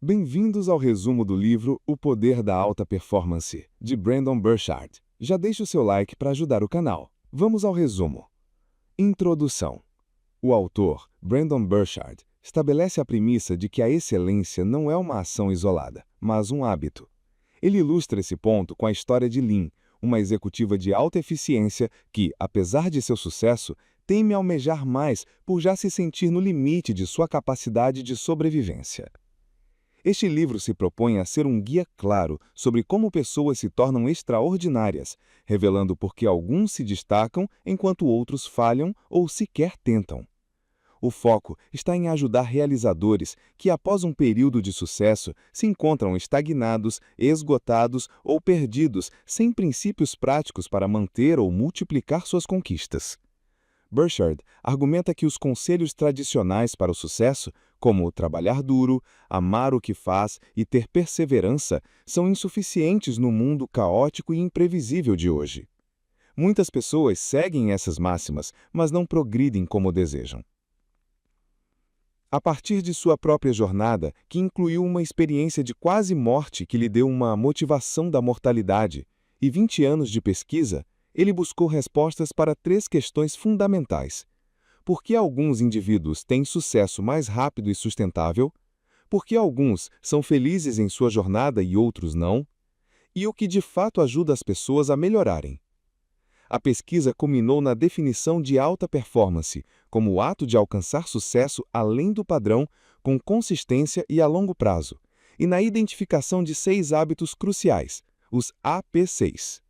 Bem-vindos ao resumo do livro O Poder da Alta Performance, de Brendon Burchard. Já deixe o seu like para ajudar o canal. Vamos ao resumo. Introdução. O autor, Brendon Burchard, estabelece a premissa de que a excelência não é uma ação isolada, mas um hábito. Ele ilustra esse ponto com a história de Lynn, uma executiva de alta eficiência que, apesar de seu sucesso, teme almejar mais por já se sentir no limite de sua capacidade de sobrevivência. Este livro se propõe a ser um guia claro sobre como pessoas se tornam extraordinárias, revelando por que alguns se destacam enquanto outros falham ou sequer tentam. O foco está em ajudar realizadores que, após um período de sucesso, se encontram estagnados, esgotados ou perdidos, sem princípios práticos para manter ou multiplicar suas conquistas. Burchard argumenta que os conselhos tradicionais para o sucesso, como trabalhar duro, amar o que faz e ter perseverança, são insuficientes no mundo caótico e imprevisível de hoje. Muitas pessoas seguem essas máximas, mas não progridem como desejam. A partir de sua própria jornada, que incluiu uma experiência de quase morte que lhe deu uma motivação da mortalidade, e 20 anos de pesquisa, ele buscou respostas para 3 questões fundamentais. Por que alguns indivíduos têm sucesso mais rápido e sustentável? Por que alguns são felizes em sua jornada e outros não? E o que de fato ajuda as pessoas a melhorarem? A pesquisa culminou na definição de alta performance como o ato de alcançar sucesso além do padrão, com consistência e a longo prazo, e na identificação de 6 hábitos cruciais, os AP6.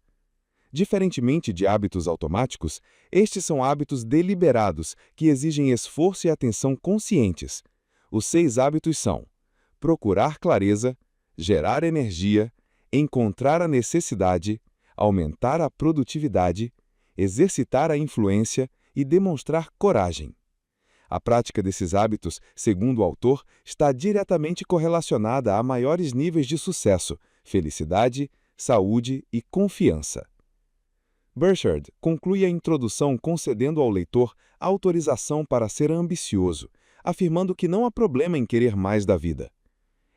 Diferentemente de hábitos automáticos, estes são hábitos deliberados que exigem esforço e atenção conscientes. Os 6 hábitos são: procurar clareza, gerar energia, encontrar a necessidade, aumentar a produtividade, exercitar a influência e demonstrar coragem. A prática desses hábitos, segundo o autor, está diretamente correlacionada a maiores níveis de sucesso, felicidade, saúde e confiança. Burchard conclui a introdução concedendo ao leitor autorização para ser ambicioso, afirmando que não há problema em querer mais da vida.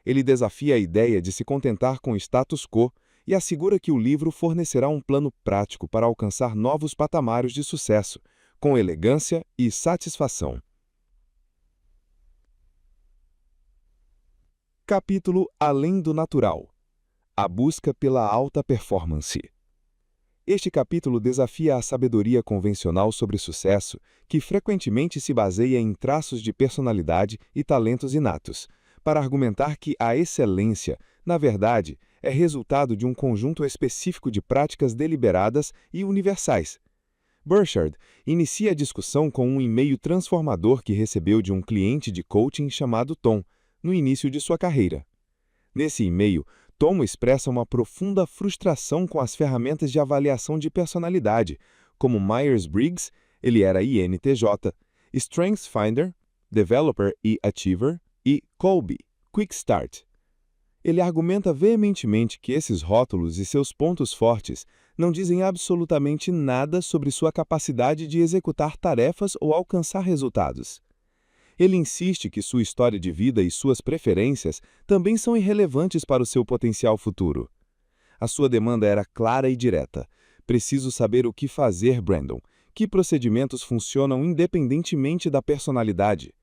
Ele desafia a ideia de se contentar com o status quo e assegura que o livro fornecerá um plano prático para alcançar novos patamares de sucesso, com elegância e satisfação. Capítulo Além do Natural. A busca pela alta performance. Este capítulo desafia a sabedoria convencional sobre sucesso, que frequentemente se baseia em traços de personalidade e talentos inatos, para argumentar que a excelência, na verdade, é resultado de um conjunto específico de práticas deliberadas e universais. Burchard inicia a discussão com um e-mail transformador que recebeu de um cliente de coaching chamado Tom, no início de sua carreira. Nesse e-mail, Tom expressa uma profunda frustração com as ferramentas de avaliação de personalidade, como Myers-Briggs, ele era INTJ, StrengthsFinder, Developer e Achiever, e Kolbe, Quick Start. Ele argumenta veementemente que esses rótulos e seus pontos fortes não dizem absolutamente nada sobre sua capacidade de executar tarefas ou alcançar resultados. Ele insiste que sua história de vida e suas preferências também são irrelevantes para o seu potencial futuro. A sua demanda era clara e direta. Preciso saber o que fazer, Brendon. Que procedimentos funcionam independentemente da personalidade?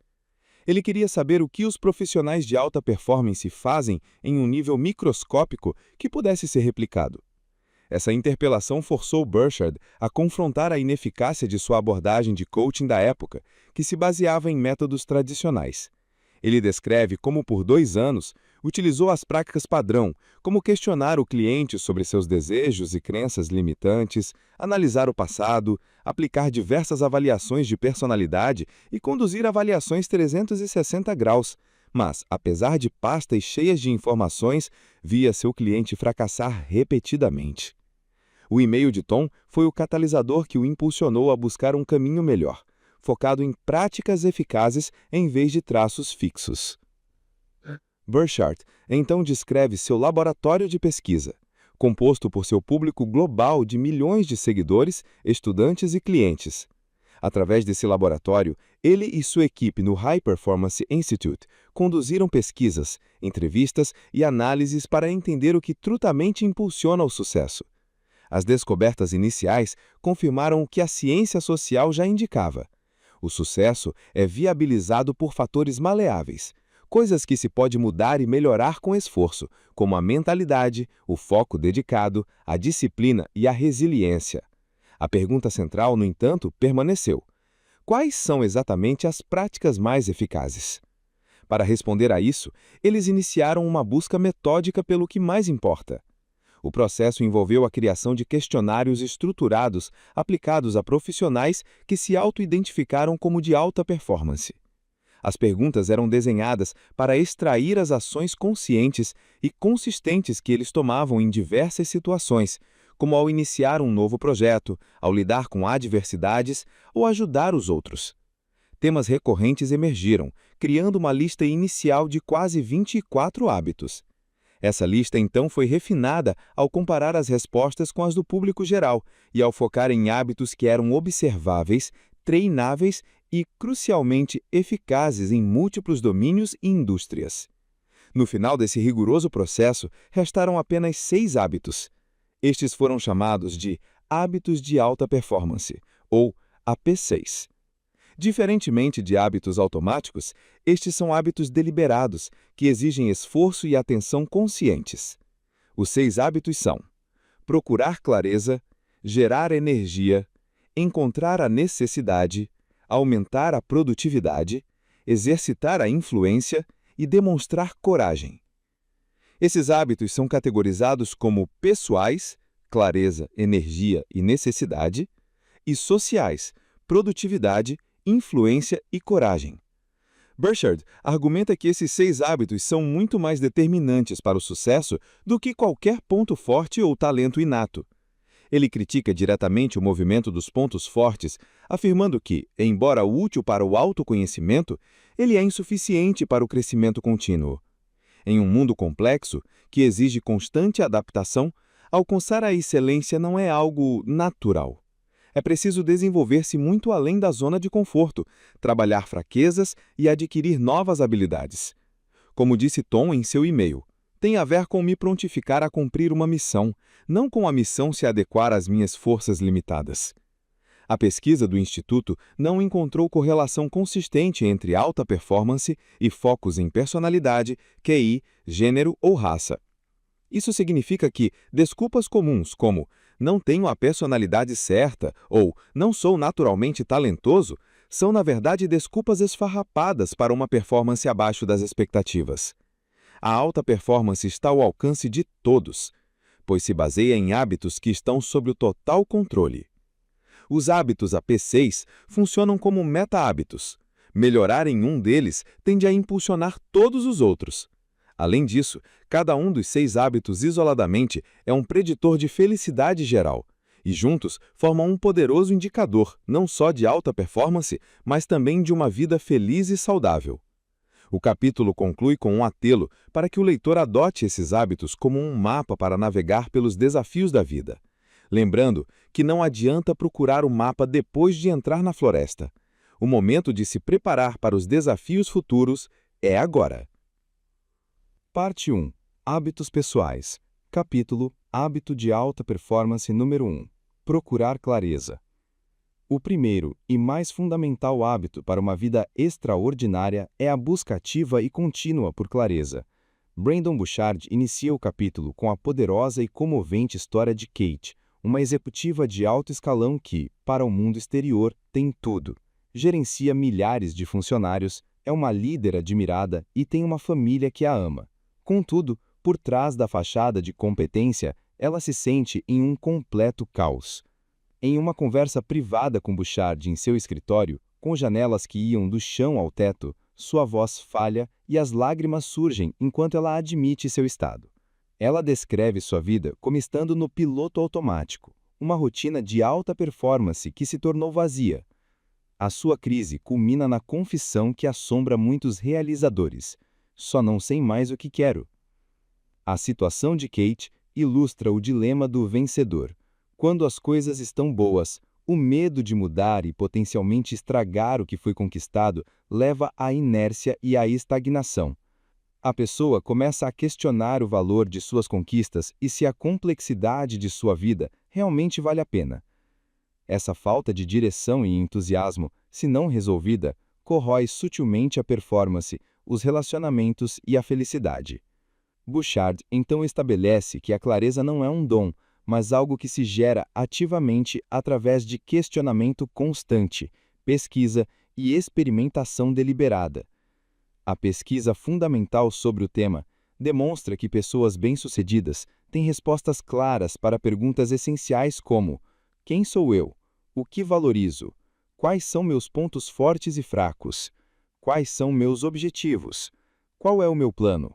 Ele queria saber o que os profissionais de alta performance fazem em um nível microscópico que pudesse ser replicado. Essa interpelação forçou Burchard a confrontar a ineficácia de sua abordagem de coaching da época, que se baseava em métodos tradicionais. Ele descreve como, por 2 anos, utilizou as práticas padrão, como questionar o cliente sobre seus desejos e crenças limitantes, analisar o passado, aplicar diversas avaliações de personalidade e conduzir avaliações 360 graus. Mas, apesar de pastas cheias de informações, via seu cliente fracassar repetidamente. O e-mail de Tom foi o catalisador que o impulsionou a buscar um caminho melhor, focado em práticas eficazes em vez de traços fixos. Burchard então descreve seu laboratório de pesquisa, composto por seu público global de milhões de seguidores, estudantes e clientes. Através desse laboratório, ele e sua equipe no High Performance Institute conduziram pesquisas, entrevistas e análises para entender o que trutamente impulsiona o sucesso. As descobertas iniciais confirmaram o que a ciência social já indicava. O sucesso é viabilizado por fatores maleáveis, coisas que se pode mudar e melhorar com esforço, como a mentalidade, o foco dedicado, a disciplina e a resiliência. A pergunta central, no entanto, permaneceu: quais são exatamente as práticas mais eficazes? Para responder a isso, eles iniciaram uma busca metódica pelo que mais importa. O processo envolveu a criação de questionários estruturados aplicados a profissionais que se auto-identificaram como de alta performance. As perguntas eram desenhadas para extrair as ações conscientes e consistentes que eles tomavam em diversas situações, como ao iniciar um novo projeto, ao lidar com adversidades ou ajudar os outros. Temas recorrentes emergiram, criando uma lista inicial de quase 24 hábitos. Essa lista então foi refinada ao comparar as respostas com as do público geral e ao focar em hábitos que eram observáveis, treináveis e, crucialmente, eficazes em múltiplos domínios e indústrias. No final desse rigoroso processo, restaram apenas 6 hábitos. Estes foram chamados de hábitos de alta performance, ou AP6. Diferentemente de hábitos automáticos, estes são hábitos deliberados, que exigem esforço e atenção conscientes. Os 6 hábitos são: procurar clareza, gerar energia, encontrar a necessidade, aumentar a produtividade, exercitar a influência e demonstrar coragem. Esses hábitos são categorizados como pessoais, clareza, energia e necessidade, e sociais, produtividade, influência e coragem. Burchard argumenta que esses 6 hábitos são muito mais determinantes para o sucesso do que qualquer ponto forte ou talento inato. Ele critica diretamente o movimento dos pontos fortes, afirmando que, embora útil para o autoconhecimento, ele é insuficiente para o crescimento contínuo. Em um mundo complexo, que exige constante adaptação, alcançar a excelência não é algo natural. É preciso desenvolver-se muito além da zona de conforto, trabalhar fraquezas e adquirir novas habilidades. Como disse Tom em seu e-mail, tem a ver com me prontificar a cumprir uma missão, não com a missão se adequar às minhas forças limitadas. A pesquisa do Instituto não encontrou correlação consistente entre alta performance e focos em personalidade, QI, gênero ou raça. Isso significa que desculpas comuns como "não tenho a personalidade certa" ou "não sou naturalmente talentoso" são, na verdade, desculpas esfarrapadas para uma performance abaixo das expectativas. A alta performance está ao alcance de todos, pois se baseia em hábitos que estão sob o total controle. Os hábitos AP6 funcionam como meta-hábitos. Melhorar em um deles tende a impulsionar todos os outros. Além disso, cada um dos 6 hábitos isoladamente é um preditor de felicidade geral, e juntos formam um poderoso indicador não só de alta performance, mas também de uma vida feliz e saudável. O capítulo conclui com um apelo para que o leitor adote esses hábitos como um mapa para navegar pelos desafios da vida. Lembrando que não adianta procurar o mapa depois de entrar na floresta. O momento de se preparar para os desafios futuros é agora. Parte 1. Hábitos pessoais. Capítulo Hábito de alta performance número 1. Procurar clareza. O primeiro e mais fundamental hábito para uma vida extraordinária é a busca ativa e contínua por clareza. Brendon Burchard inicia o capítulo com a poderosa e comovente história de Kate, uma executiva de alto escalão que, para o mundo exterior, tem tudo. Gerencia milhares de funcionários, é uma líder admirada e tem uma família que a ama. Contudo, por trás da fachada de competência, ela se sente em um completo caos. Em uma conversa privada com Burchard em seu escritório, com janelas que iam do chão ao teto, sua voz falha e as lágrimas surgem enquanto ela admite seu estado. Ela descreve sua vida como estando no piloto automático, uma rotina de alta performance que se tornou vazia. A sua crise culmina na confissão que assombra muitos realizadores: só não sei mais o que quero. A situação de Kate ilustra o dilema do vencedor. Quando as coisas estão boas, O medo de mudar e potencialmente estragar o que foi conquistado leva à inércia e à estagnação. A pessoa começa a questionar o valor de suas conquistas e se a complexidade de sua vida realmente vale a pena. Essa falta de direção e entusiasmo, se não resolvida, corrói sutilmente a performance, os relacionamentos e a felicidade. Bouchard então estabelece que a clareza não é um dom, mas algo que se gera ativamente através de questionamento constante, pesquisa e experimentação deliberada. A pesquisa fundamental sobre o tema demonstra que pessoas bem-sucedidas têm respostas claras para perguntas essenciais como: quem sou eu? O que valorizo? Quais são meus pontos fortes e fracos? Quais são meus objetivos? Qual é o meu plano?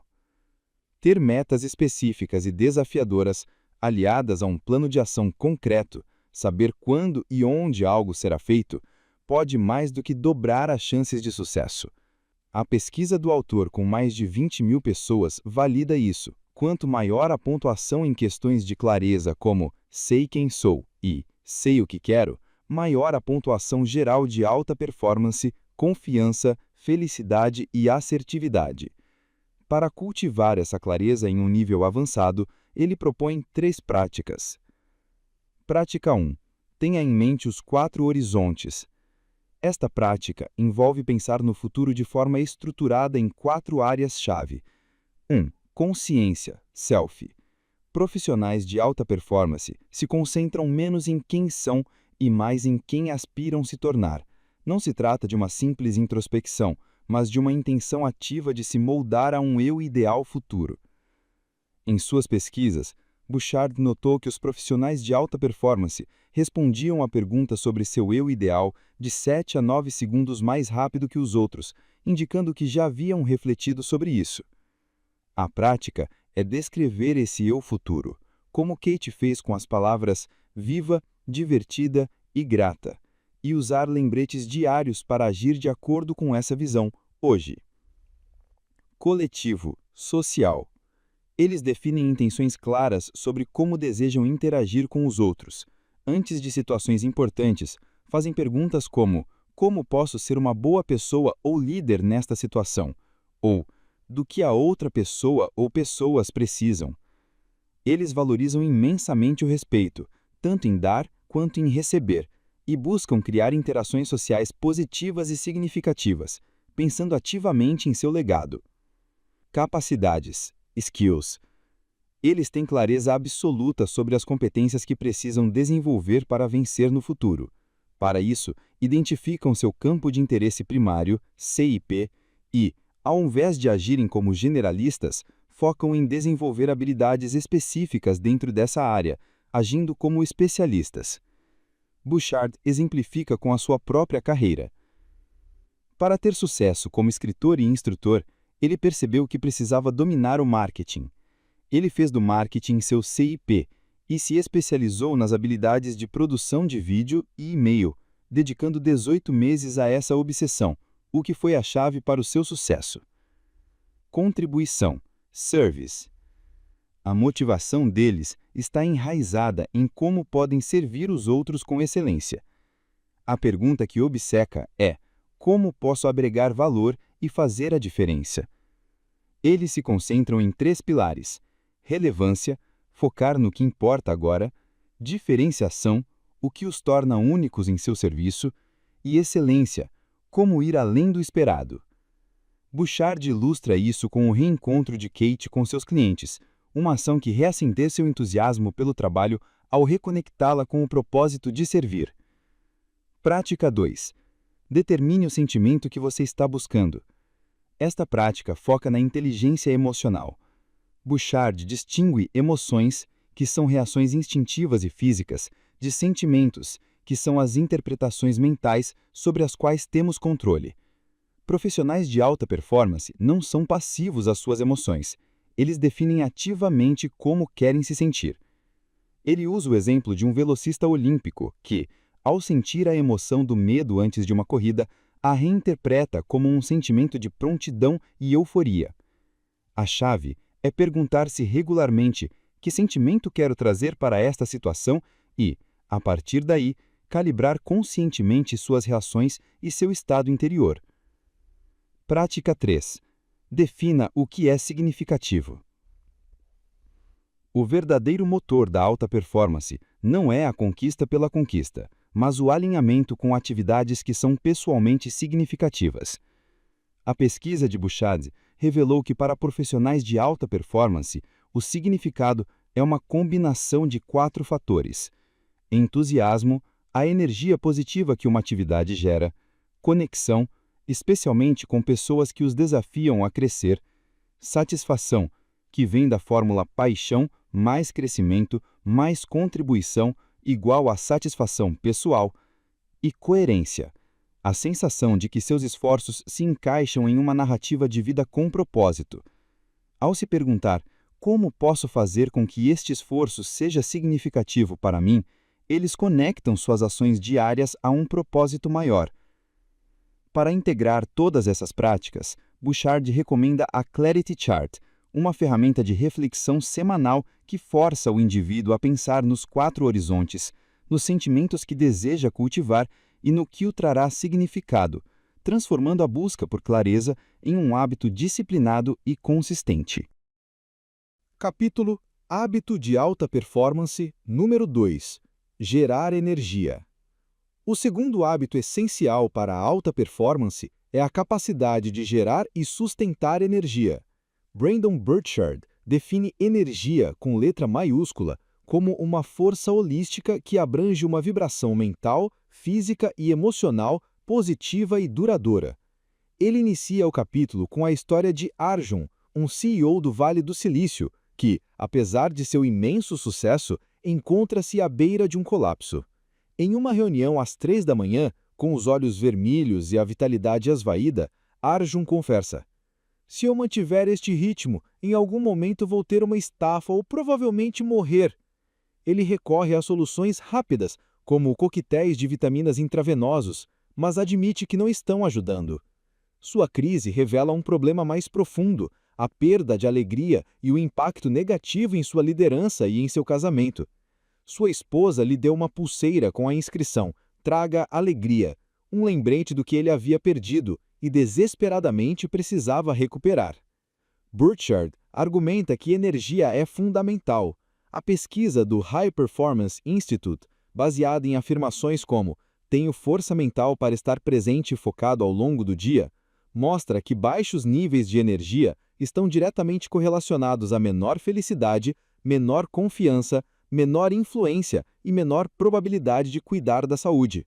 Ter metas específicas e desafiadoras, aliadas a um plano de ação concreto, saber quando e onde algo será feito, pode mais do que dobrar as chances de sucesso. A pesquisa do autor com mais de 20.000 pessoas valida isso. Quanto maior a pontuação em questões de clareza como sei quem sou e sei o que quero, maior a pontuação geral de alta performance, confiança, felicidade e assertividade. Para cultivar essa clareza em um nível avançado, ele propõe 3 práticas. Prática 1. Tenha em mente os 4 horizontes. Esta prática envolve pensar no futuro de forma estruturada em 4 áreas-chave. 1. Consciência, self. Profissionais de alta performance se concentram menos em quem são e mais em quem aspiram se tornar. Não se trata de uma simples introspecção, mas de uma intenção ativa de se moldar a um eu ideal futuro. Em suas pesquisas, Bouchard notou que os profissionais de alta performance respondiam a perguntas sobre seu eu ideal de 7 a 9 segundos mais rápido que os outros, indicando que já haviam refletido sobre isso. A prática é descrever esse eu futuro, como Kate fez com as palavras viva, divertida e grata, e usar lembretes diários para agir de acordo com essa visão, hoje. Coletivo, social. Eles definem intenções claras sobre como desejam interagir com os outros. Antes de situações importantes, fazem perguntas como posso ser uma boa pessoa ou líder nesta situação? Ou do que a outra pessoa ou pessoas precisam? Eles valorizam imensamente o respeito, tanto em dar quanto em receber, e buscam criar interações sociais positivas e significativas, pensando ativamente em seu legado. Capacidades, skills. Eles têm clareza absoluta sobre as competências que precisam desenvolver para vencer no futuro. Para isso, identificam seu campo de interesse primário, CIP, e, ao invés de agirem como generalistas, focam em desenvolver habilidades específicas dentro dessa área, agindo como especialistas. Bouchard exemplifica com a sua própria carreira. Para ter sucesso como escritor e instrutor, ele percebeu que precisava dominar o marketing. Ele fez do marketing seu CIP e se especializou nas habilidades de produção de vídeo e e-mail, dedicando 18 meses a essa obsessão, o que foi a chave para o seu sucesso. Contribuição, service. A motivação deles está enraizada em como podem servir os outros com excelência. A pergunta que obceca é: como posso agregar valor e fazer a diferença? Eles se concentram em 3 pilares: relevância, focar no que importa agora, diferenciação, o que os torna únicos em seu serviço, e excelência, como ir além do esperado. Bouchard ilustra isso com o reencontro de Kate com seus clientes, uma ação que reacendeu seu entusiasmo pelo trabalho ao reconectá-la com o propósito de servir. Prática 2. Determine o sentimento que você está buscando. Esta prática foca na inteligência emocional. Bouchard distingue emoções, que são reações instintivas e físicas, de sentimentos, que são as interpretações mentais sobre as quais temos controle. Profissionais de alta performance não são passivos às suas emoções. Eles definem ativamente como querem se sentir. Ele usa o exemplo de um velocista olímpico que, ao sentir a emoção do medo antes de uma corrida, a reinterpreta como um sentimento de prontidão e euforia. A chave é perguntar-se regularmente que sentimento quero trazer para esta situação e, a partir daí, calibrar conscientemente suas reações e seu estado interior. Prática 3. Defina o que é significativo. O verdadeiro motor da alta performance não é a conquista pela conquista, mas o alinhamento com atividades que são pessoalmente significativas. A pesquisa de Bouchard revelou que para profissionais de alta performance, o significado é uma combinação de 4 fatores: entusiasmo, a energia positiva que uma atividade gera, conexão, especialmente com pessoas que os desafiam a crescer, satisfação, que vem da fórmula paixão mais crescimento mais contribuição igual a satisfação pessoal, e coerência, a sensação de que seus esforços se encaixam em uma narrativa de vida com propósito. Ao se perguntar como posso fazer com que este esforço seja significativo para mim, eles conectam suas ações diárias a um propósito maior. Para integrar todas essas práticas, Bouchard recomenda a Clarity Chart, uma ferramenta de reflexão semanal que força o indivíduo a pensar nos 4 horizontes, nos sentimentos que deseja cultivar e no que o trará significado, transformando a busca por clareza em um hábito disciplinado e consistente. Capítulo Hábito de Alta Performance, número 2. Gerar energia. O segundo hábito essencial para a alta performance é a capacidade de gerar e sustentar energia. Brandon Burchard define energia com letra maiúscula como uma força holística que abrange uma vibração mental, física e emocional positiva e duradoura. Ele inicia o capítulo com a história de Arjun, um CEO do Vale do Silício, que, apesar de seu imenso sucesso, encontra-se à beira de um colapso. Em uma reunião às 3 da manhã, com os olhos vermelhos e a vitalidade esvaída, Arjun confessa: "Se eu mantiver este ritmo, em algum momento vou ter uma estafa ou provavelmente morrer." Ele recorre a soluções rápidas, como coquetéis de vitaminas intravenosos, mas admite que não estão ajudando. Sua crise revela um problema mais profundo, a perda de alegria e o impacto negativo em sua liderança e em seu casamento. Sua esposa lhe deu uma pulseira com a inscrição "Traga alegria", um lembrete do que ele havia perdido e desesperadamente precisava recuperar. Burchard argumenta que energia é fundamental. A pesquisa do High Performance Institute, baseada em afirmações como "tenho força mental para estar presente e focado ao longo do dia", mostra que baixos níveis de energia estão diretamente correlacionados a menor felicidade, menor confiança, menor influência e menor probabilidade de cuidar da saúde.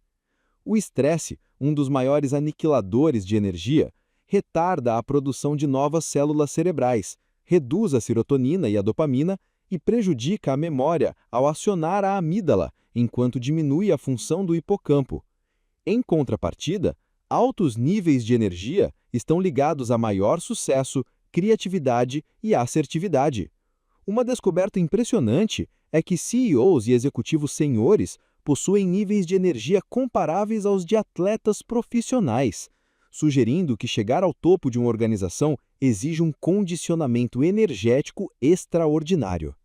O estresse, um dos maiores aniquiladores de energia, retarda a produção de novas células cerebrais, reduz a serotonina e a dopamina e prejudica a memória ao acionar a amígdala, enquanto diminui a função do hipocampo. Em contrapartida, altos níveis de energia estão ligados a maior sucesso, criatividade e assertividade. Uma descoberta impressionante é que CEOs e executivos senhores possuem níveis de energia comparáveis aos de atletas profissionais, sugerindo que chegar ao topo de uma organização exige um condicionamento energético extraordinário.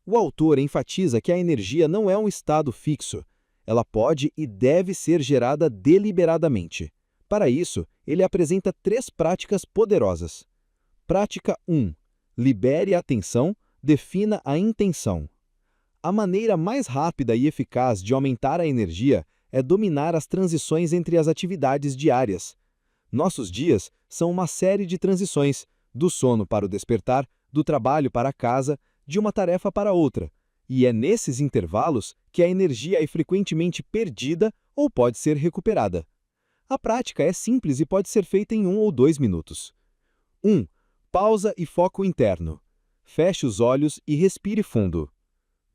O autor enfatiza que a energia não é um estado fixo. Ela pode e deve ser gerada deliberadamente. Para isso, ele apresenta 3 práticas poderosas. Prática 1. Libere a atenção, defina a intenção. A maneira mais rápida e eficaz de aumentar a energia é dominar as transições entre as atividades diárias. Nossos dias são uma série de transições, do sono para o despertar, do trabalho para a casa, de uma tarefa para outra, e é nesses intervalos que a energia é frequentemente perdida ou pode ser recuperada. A prática é simples e pode ser feita em 1 ou 2 minutos. 1. Pausa e foco interno. Feche os olhos e respire fundo.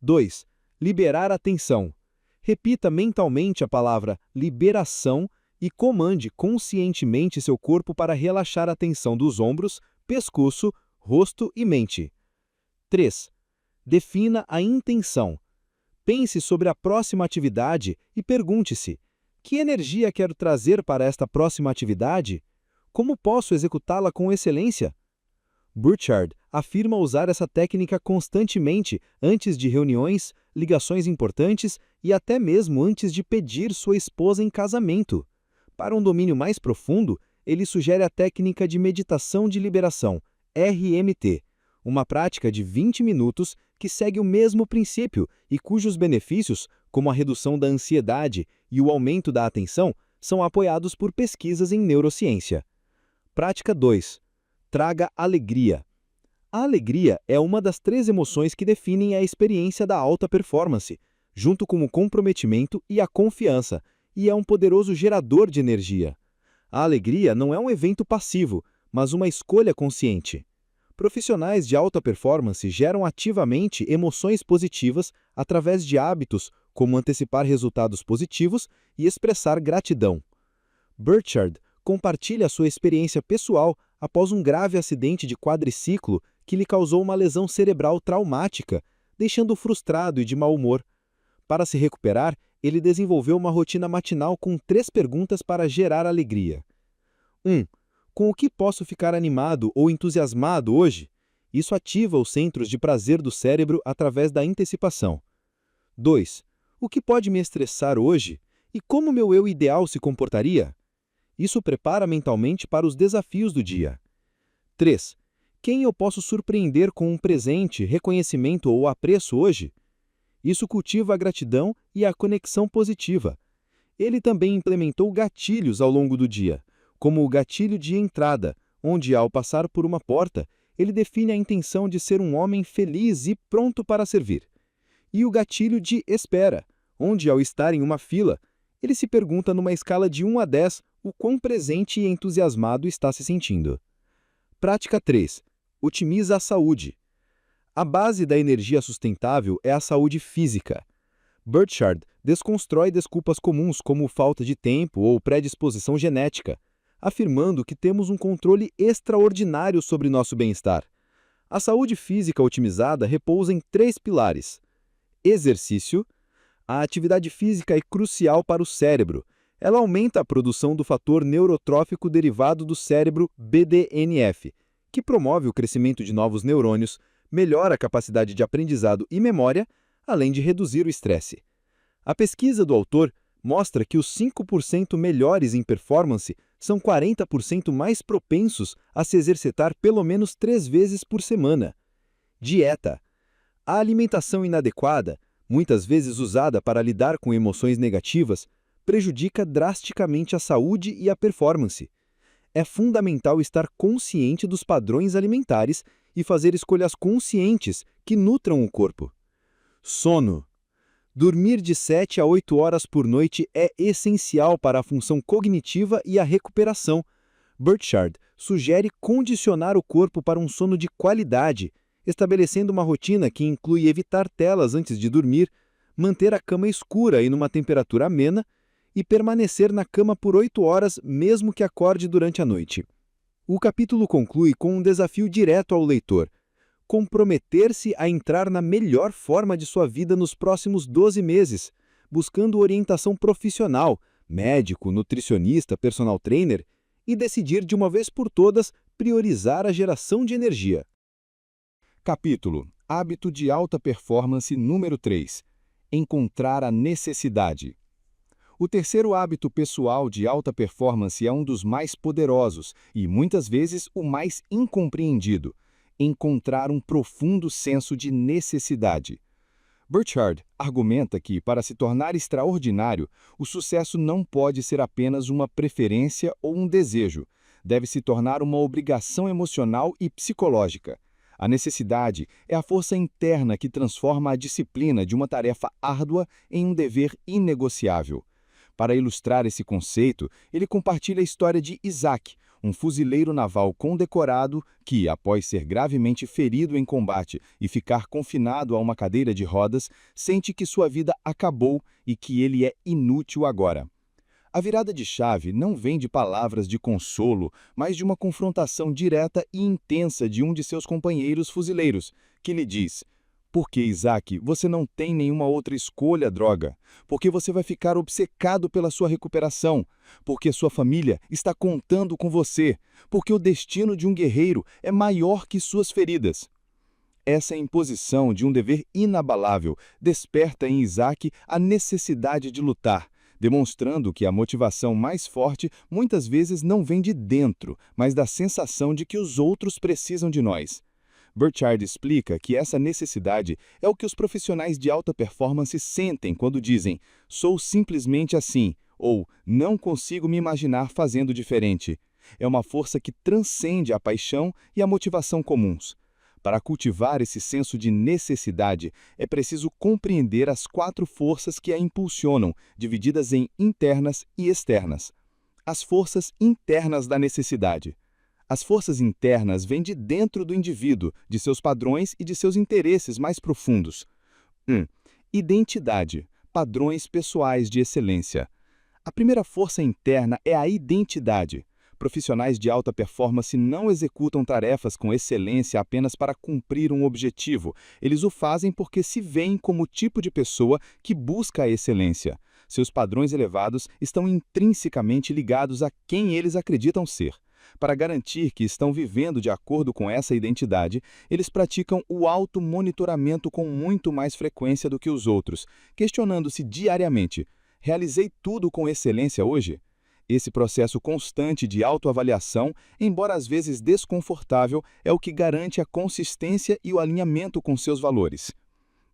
2. Liberar a tensão. Repita mentalmente a palavra liberação e comande conscientemente seu corpo para relaxar a tensão dos ombros, pescoço, rosto e mente. 3. Defina a intenção. Pense sobre a próxima atividade e pergunte-se: que energia quero trazer para esta próxima atividade? Como posso executá-la com excelência? Burchard afirma usar essa técnica constantemente antes de reuniões, ligações importantes e até mesmo antes de pedir sua esposa em casamento. Para um domínio mais profundo, ele sugere a técnica de meditação de liberação, RMT, uma prática de 20 minutos que segue o mesmo princípio e cujos benefícios, como a redução da ansiedade e o aumento da atenção, são apoiados por pesquisas em neurociência. Prática 2. Traga alegria. A alegria é uma das 3 emoções que definem a experiência da alta performance, junto com o comprometimento e a confiança, e é um poderoso gerador de energia. A alegria não é um evento passivo, mas uma escolha consciente. Profissionais de alta performance geram ativamente emoções positivas através de hábitos como antecipar resultados positivos e expressar gratidão. Burchard compartilha sua experiência pessoal após um grave acidente de quadriciclo que lhe causou uma lesão cerebral traumática, deixando-o frustrado e de mau humor. Para se recuperar, ele desenvolveu uma rotina matinal com 3 perguntas para gerar alegria. 1. Com o que posso ficar animado ou entusiasmado hoje? Isso ativa os centros de prazer do cérebro através da antecipação. 2. O que pode me estressar hoje? E como meu eu ideal se comportaria? Isso prepara mentalmente para os desafios do dia. 3. Quem eu posso surpreender com um presente, reconhecimento ou apreço hoje? Isso cultiva a gratidão e a conexão positiva. Ele também implementou gatilhos ao longo do dia, como o gatilho de entrada, onde, ao passar por uma porta, ele define a intenção de ser um homem feliz e pronto para servir. E o gatilho de espera, onde, ao estar em uma fila, ele se pergunta numa escala de 1 a 10 o quão presente e entusiasmado está se sentindo. Prática 3. Otimiza a saúde. A base da energia sustentável é a saúde física. Burchard desconstrói desculpas comuns como falta de tempo ou predisposição genética, afirmando que temos um controle extraordinário sobre nosso bem-estar. A saúde física otimizada repousa em 3 pilares. Exercício. A atividade física é crucial para o cérebro. Ela aumenta a produção do fator neurotrófico derivado do cérebro BDNF, que promove o crescimento de novos neurônios, melhora a capacidade de aprendizado e memória, além de reduzir o estresse. A pesquisa do autor mostra que os 5% melhores em performance são 40% mais propensos a se exercitar pelo menos 3 vezes por semana. Dieta. A alimentação inadequada, muitas vezes usada para lidar com emoções negativas, prejudica drasticamente a saúde e a performance. É fundamental estar consciente dos padrões alimentares e fazer escolhas conscientes que nutram o corpo. Sono. Dormir de 7 a 8 horas por noite é essencial para a função cognitiva e a recuperação. Burchard sugere condicionar o corpo para um sono de qualidade, estabelecendo uma rotina que inclui evitar telas antes de dormir, manter a cama escura e numa temperatura amena e permanecer na cama por 8 horas mesmo que acorde durante a noite. O capítulo conclui com um desafio direto ao leitor: comprometer-se a entrar na melhor forma de sua vida nos próximos 12 meses, buscando orientação profissional, médico, nutricionista, personal trainer, e decidir de uma vez por todas priorizar a geração de energia. Capítulo Hábito de Alta Performance número 3. Encontrar a necessidade. O terceiro hábito pessoal de alta performance é um dos mais poderosos e, muitas vezes, o mais incompreendido: encontrar um profundo senso de necessidade. Burchard argumenta que, para se tornar extraordinário, o sucesso não pode ser apenas uma preferência ou um desejo, deve se tornar uma obrigação emocional e psicológica. A necessidade é a força interna que transforma a disciplina de uma tarefa árdua em um dever inegociável. Para ilustrar esse conceito, ele compartilha a história de Isaac, um fuzileiro naval condecorado que, após ser gravemente ferido em combate e ficar confinado a uma cadeira de rodas, sente que sua vida acabou e que ele é inútil agora. A virada de chave não vem de palavras de consolo, mas de uma confrontação direta e intensa de um de seus companheiros fuzileiros, que lhe diz: "Porque, Isaac, você não tem nenhuma outra escolha, droga. Porque você vai ficar obcecado pela sua recuperação. Porque sua família está contando com você. Porque o destino de um guerreiro é maior que suas feridas." Essa imposição de um dever inabalável desperta em Isaac a necessidade de lutar, demonstrando que a motivação mais forte muitas vezes não vem de dentro, mas da sensação de que os outros precisam de nós. Burchard explica que essa necessidade é o que os profissionais de alta performance sentem quando dizem "sou simplesmente assim" ou "não consigo me imaginar fazendo diferente". É uma força que transcende a paixão e a motivação comuns. Para cultivar esse senso de necessidade, é preciso compreender as 4 forças que a impulsionam, divididas em internas e externas. As forças internas da necessidade. As forças internas vêm de dentro do indivíduo, de seus padrões e de seus interesses mais profundos. 1. Identidade. Padrões pessoais de excelência. A primeira força interna é a identidade. Profissionais de alta performance não executam tarefas com excelência apenas para cumprir um objetivo. Eles o fazem porque se veem como o tipo de pessoa que busca a excelência. Seus padrões elevados estão intrinsecamente ligados a quem eles acreditam ser. Para garantir que estão vivendo de acordo com essa identidade, eles praticam o auto-monitoramento com muito mais frequência do que os outros, questionando-se diariamente: realizei tudo com excelência hoje? Esse processo constante de autoavaliação, embora às vezes desconfortável, é o que garante a consistência e o alinhamento com seus valores.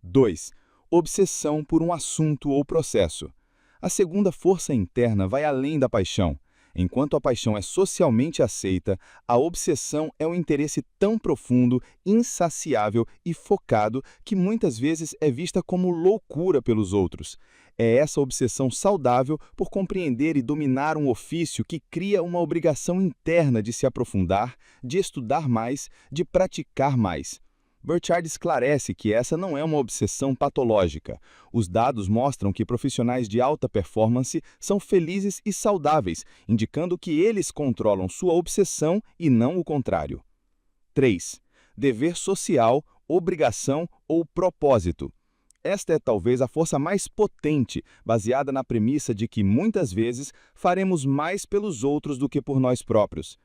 2. Obsessão por um assunto ou processo. A segunda força interna vai além da paixão. Enquanto a paixão é socialmente aceita, a obsessão é um interesse tão profundo, insaciável e focado que muitas vezes é vista como loucura pelos outros. É essa obsessão saudável por compreender e dominar um ofício que cria uma obrigação interna de se aprofundar, de estudar mais, de praticar mais. Burchard esclarece que essa não é uma obsessão patológica. Os dados mostram que profissionais de alta performance são felizes e saudáveis, indicando que eles controlam sua obsessão e não o contrário. 3. Dever social, obrigação ou propósito. Esta é talvez a força mais potente, baseada na premissa de que muitas vezes faremos mais pelos outros do que por nós próprios.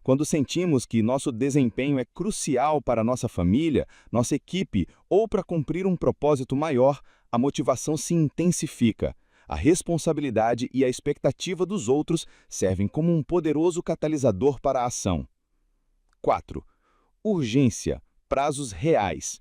Quando sentimos que nosso desempenho é crucial para nossa família, nossa equipe ou para cumprir um propósito maior, a motivação se intensifica. A responsabilidade e a expectativa dos outros servem como um poderoso catalisador para a ação. 4. Urgência, prazos reais.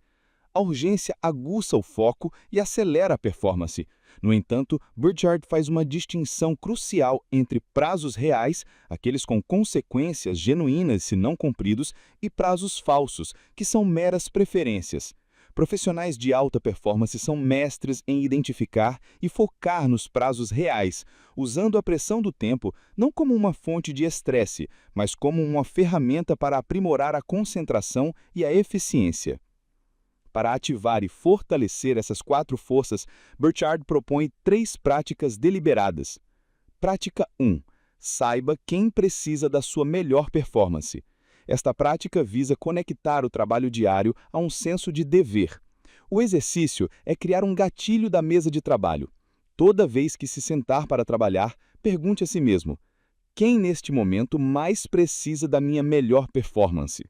A urgência aguça o foco e acelera a performance. No entanto, Burchard faz uma distinção crucial entre prazos reais, aqueles com consequências genuínas se não cumpridos, e prazos falsos, que são meras preferências. Profissionais de alta performance são mestres em identificar e focar nos prazos reais, usando a pressão do tempo não como uma fonte de estresse, mas como uma ferramenta para aprimorar a concentração e a eficiência. Para ativar e fortalecer essas 4 forças, Burchard propõe 3 práticas deliberadas. Prática 1. Saiba quem precisa da sua melhor performance. Esta prática visa conectar o trabalho diário a um senso de dever. O exercício é criar um gatilho da mesa de trabalho. Toda vez que se sentar para trabalhar, pergunte a si mesmo: quem neste momento mais precisa da minha melhor performance?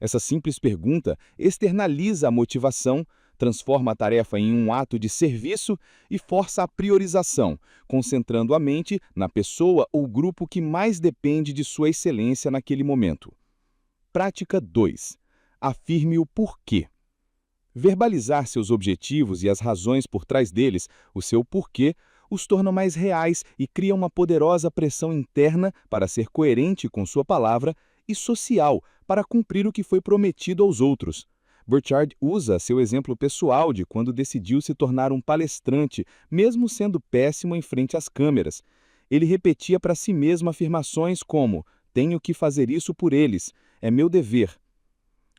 Essa simples pergunta externaliza a motivação, transforma a tarefa em um ato de serviço e força a priorização, concentrando a mente na pessoa ou grupo que mais depende de sua excelência naquele momento. Prática 2. Afirme o porquê. Verbalizar seus objetivos e as razões por trás deles, o seu porquê, os torna mais reais e cria uma poderosa pressão interna para ser coerente com sua palavra e social para cumprir o que foi prometido aos outros. Burchard usa seu exemplo pessoal de quando decidiu se tornar um palestrante, mesmo sendo péssimo em frente às câmeras. Ele repetia para si mesmo afirmações como: tenho que fazer isso por eles, é meu dever,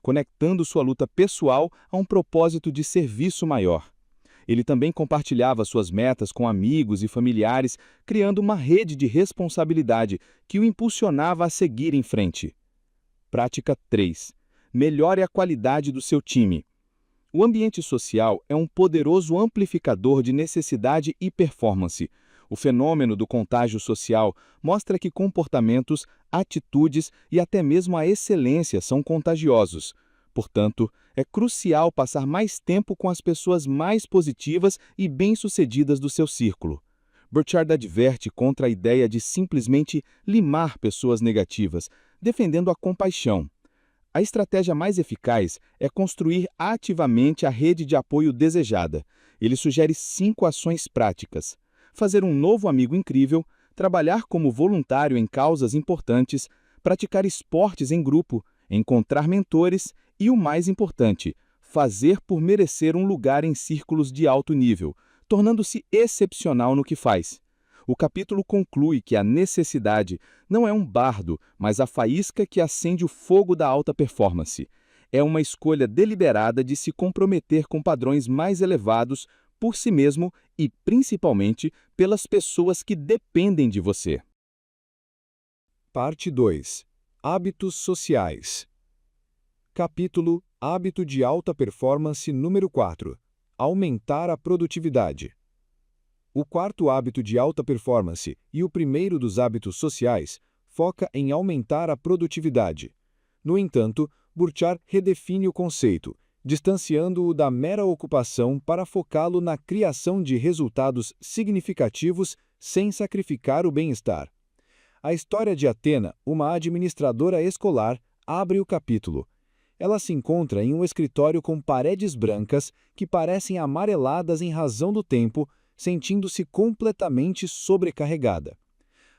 conectando sua luta pessoal a um propósito de serviço maior. Ele também compartilhava suas metas com amigos e familiares, criando uma rede de responsabilidade que o impulsionava a seguir em frente. Prática 3. Melhore a qualidade do seu time. O ambiente social é um poderoso amplificador de necessidade e performance. O fenômeno do contágio social mostra que comportamentos, atitudes e até mesmo a excelência são contagiosos. Portanto, é crucial passar mais tempo com as pessoas mais positivas e bem-sucedidas do seu círculo. Burchard adverte contra a ideia de simplesmente limar pessoas negativas, defendendo a compaixão. A estratégia mais eficaz é construir ativamente a rede de apoio desejada. Ele sugere 5 ações práticas: fazer um novo amigo incrível, trabalhar como voluntário em causas importantes, praticar esportes em grupo, encontrar mentores e, o mais importante, fazer por merecer um lugar em círculos de alto nível, tornando-se excepcional no que faz. O capítulo conclui que a necessidade não é um bardo, mas a faísca que acende o fogo da alta performance. É uma escolha deliberada de se comprometer com padrões mais elevados por si mesmo e, principalmente, pelas pessoas que dependem de você. Parte 2. Hábitos sociais. Capítulo Hábito de alta performance número 4. Aumentar a produtividade. O quarto hábito de alta performance e o primeiro dos hábitos sociais foca em aumentar a produtividade. No entanto, Burchard redefine o conceito, distanciando-o da mera ocupação para focá-lo na criação de resultados significativos sem sacrificar o bem-estar. A história de Athena, uma administradora escolar, abre o capítulo. Ela se encontra em um escritório com paredes brancas que parecem amareladas em razão do tempo, sentindo-se completamente sobrecarregada.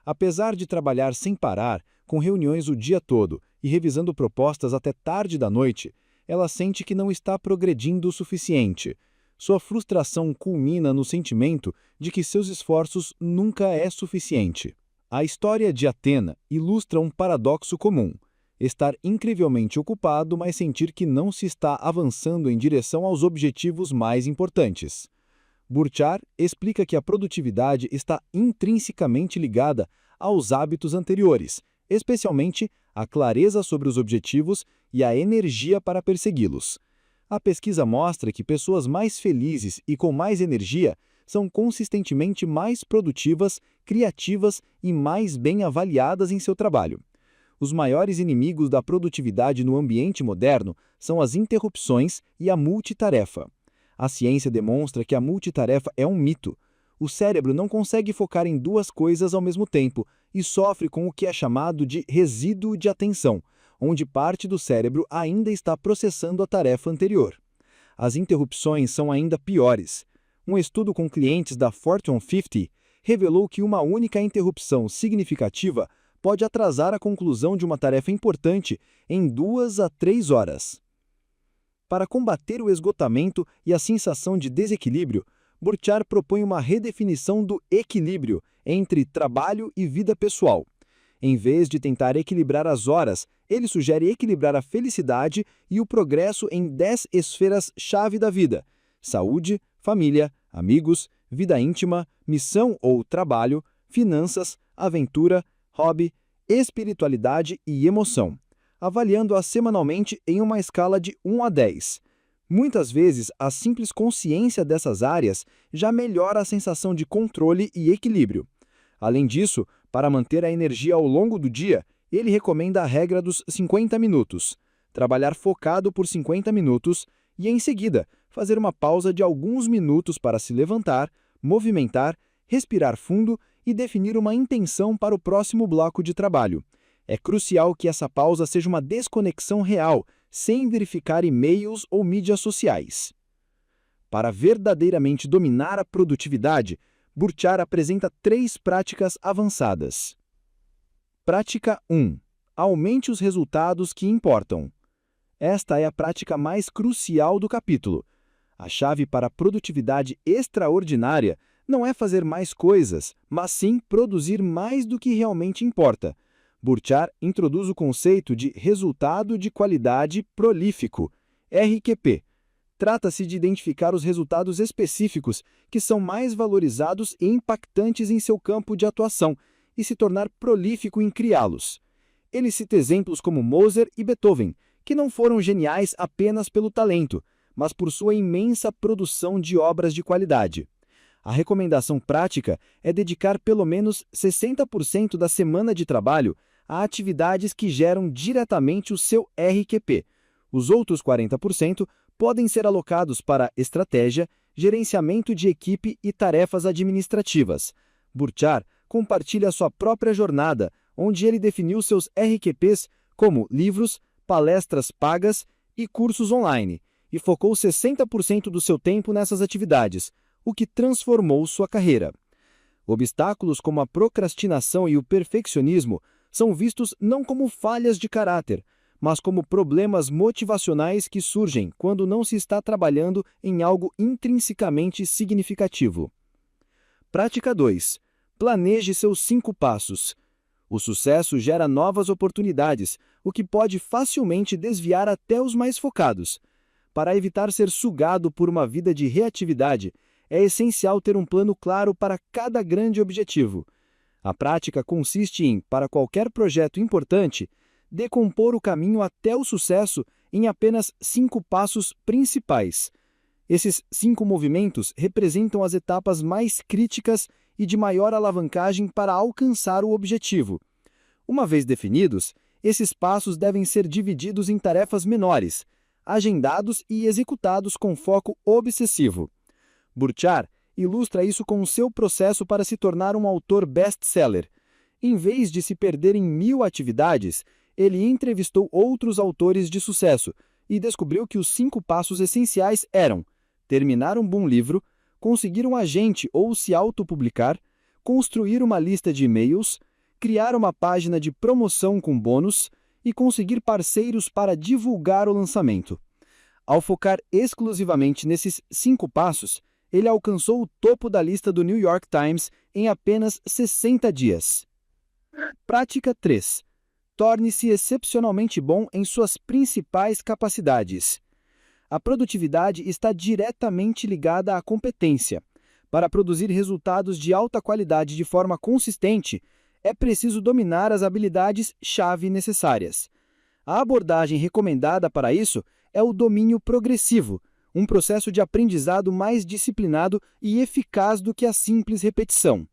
Apesar de trabalhar sem parar, com reuniões o dia todo e revisando propostas até tarde da noite, ela sente que não está progredindo o suficiente. Sua frustração culmina no sentimento de que seus esforços nunca é suficiente. A história de Athena ilustra um paradoxo comum: estar incrivelmente ocupado, mas sentir que não se está avançando em direção aos objetivos mais importantes. Burchard explica que a produtividade está intrinsecamente ligada aos hábitos anteriores, especialmente a clareza sobre os objetivos e a energia para persegui-los. A pesquisa mostra que pessoas mais felizes e com mais energia são consistentemente mais produtivas, criativas e mais bem avaliadas em seu trabalho. Os maiores inimigos da produtividade no ambiente moderno são as interrupções e a multitarefa. A ciência demonstra que a multitarefa é um mito. O cérebro não consegue focar em 2 coisas ao mesmo tempo e sofre com o que é chamado de resíduo de atenção, onde parte do cérebro ainda está processando a tarefa anterior. As interrupções são ainda piores. Um estudo com clientes da Fortune 50 revelou que uma única interrupção significativa pode atrasar a conclusão de uma tarefa importante em 2 a 3 horas. Para combater o esgotamento e a sensação de desequilíbrio, Burchard propõe uma redefinição do equilíbrio entre trabalho e vida pessoal. Em vez de tentar equilibrar as horas, ele sugere equilibrar a felicidade e o progresso em 10 esferas-chave da vida: saúde, família, amigos, vida íntima, missão ou trabalho, finanças, aventura, hobby, espiritualidade e emoção, avaliando-a semanalmente em uma escala de 1 a 10. Muitas vezes, a simples consciência dessas áreas já melhora a sensação de controle e equilíbrio. Além disso, para manter a energia ao longo do dia, ele recomenda a regra dos 50 minutos, trabalhar focado por 50 minutos e, em seguida, fazer uma pausa de alguns minutos para se levantar, movimentar, respirar fundo e definir uma intenção para o próximo bloco de trabalho. É crucial que essa pausa seja uma desconexão real, sem verificar e-mails ou mídias sociais. Para verdadeiramente dominar a produtividade, Burchard apresenta 3 práticas avançadas. Prática 1. Aumente os resultados que importam. Esta é a prática mais crucial do capítulo. A chave para a produtividade extraordinária não é fazer mais coisas, mas sim produzir mais do que realmente importa. Burchard introduz o conceito de resultado de qualidade prolífico, RQP. Trata-se de identificar os resultados específicos que são mais valorizados e impactantes em seu campo de atuação e se tornar prolífico em criá-los. Ele cita exemplos como Mozart e Beethoven, que não foram geniais apenas pelo talento, mas por sua imensa produção de obras de qualidade. A recomendação prática é dedicar pelo menos 60% da semana de trabalho a atividades que geram diretamente o seu RQP, Os outros 40% podem ser alocados para estratégia, gerenciamento de equipe e tarefas administrativas. Burchard compartilha sua própria jornada, onde ele definiu seus RQPs como livros, palestras pagas e cursos online, e focou 60% do seu tempo nessas atividades, o que transformou sua carreira. Obstáculos como a procrastinação e o perfeccionismo são vistos não como falhas de caráter, mas como problemas motivacionais que surgem quando não se está trabalhando em algo intrinsecamente significativo. Prática 2. Planeje seus 5 passos. O sucesso gera novas oportunidades, o que pode facilmente desviar até os mais focados. Para evitar ser sugado por uma vida de reatividade, é essencial ter um plano claro para cada grande objetivo. A prática consiste em, para qualquer projeto importante, decompor o caminho até o sucesso em apenas 5 passos principais. Esses 5 movimentos representam as etapas mais críticas e de maior alavancagem para alcançar o objetivo. Uma vez definidos, esses passos devem ser divididos em tarefas menores, agendados e executados com foco obsessivo. Burchard ilustra isso com o seu processo para se tornar um autor best-seller. Em vez de se perder em 1000 atividades, ele entrevistou outros autores de sucesso e descobriu que os 5 passos essenciais eram terminar um bom livro, conseguir um agente ou se autopublicar, construir uma lista de e-mails, criar uma página de promoção com bônus e conseguir parceiros para divulgar o lançamento. Ao focar exclusivamente nesses 5 passos, ele alcançou o topo da lista do New York Times em apenas 60 dias. Prática 3. Torne-se excepcionalmente bom em suas principais capacidades. A produtividade está diretamente ligada à competência. Para produzir resultados de alta qualidade de forma consistente, é preciso dominar as habilidades-chave necessárias. A abordagem recomendada para isso é o domínio progressivo, um processo de aprendizado mais disciplinado e eficaz do que a simples repetição.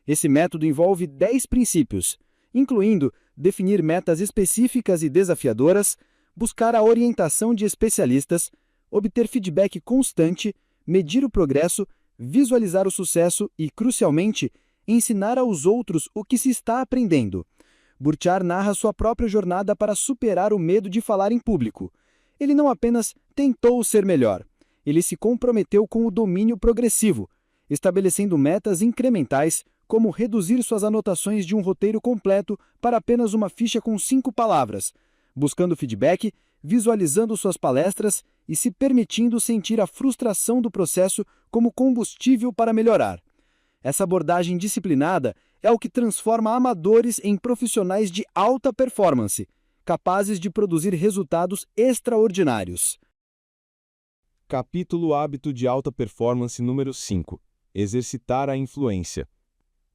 Esse método envolve 10 princípios, incluindo definir metas específicas e desafiadoras, buscar a orientação de especialistas, obter feedback constante, medir o progresso, visualizar o sucesso e, crucialmente, ensinar aos outros o que se está aprendendo. Burchard narra sua própria jornada para superar o medo de falar em público. Ele não apenas tentou ser melhor, ele se comprometeu com o domínio progressivo, estabelecendo metas incrementais, como reduzir suas anotações de um roteiro completo para apenas uma ficha com 5 palavras, buscando feedback, visualizando suas palestras e se permitindo sentir a frustração do processo como combustível para melhorar. Essa abordagem disciplinada é o que transforma amadores em profissionais de alta performance, capazes de produzir resultados extraordinários. Capítulo Hábito de Alta Performance número 5. Exercitar a influência.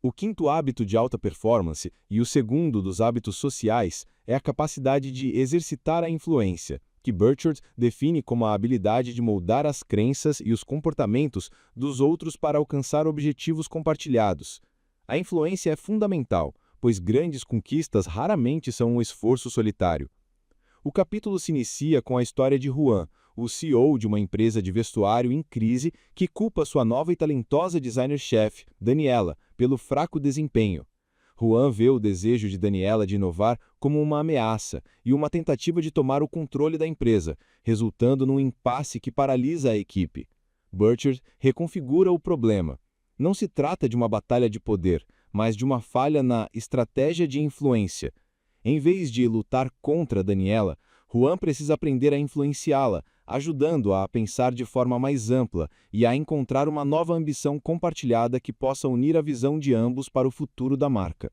O quinto hábito de alta performance e o segundo dos hábitos sociais é a capacidade de exercitar a influência, que Burchard define como a habilidade de moldar as crenças e os comportamentos dos outros para alcançar objetivos compartilhados. A influência é fundamental, pois grandes conquistas raramente são um esforço solitário. O capítulo se inicia com a história de Juan, o CEO de uma empresa de vestuário em crise que culpa sua nova e talentosa designer-chefe, Daniela, pelo fraco desempenho. Juan vê o desejo de Daniela de inovar como uma ameaça e uma tentativa de tomar o controle da empresa, resultando num impasse que paralisa a equipe. Burchard reconfigura o problema. Não se trata de uma batalha de poder, mas de uma falha na estratégia de influência. Em vez de lutar contra Daniela, Juan precisa aprender a influenciá-la, ajudando-a a pensar de forma mais ampla e a encontrar uma nova ambição compartilhada que possa unir a visão de ambos para o futuro da marca.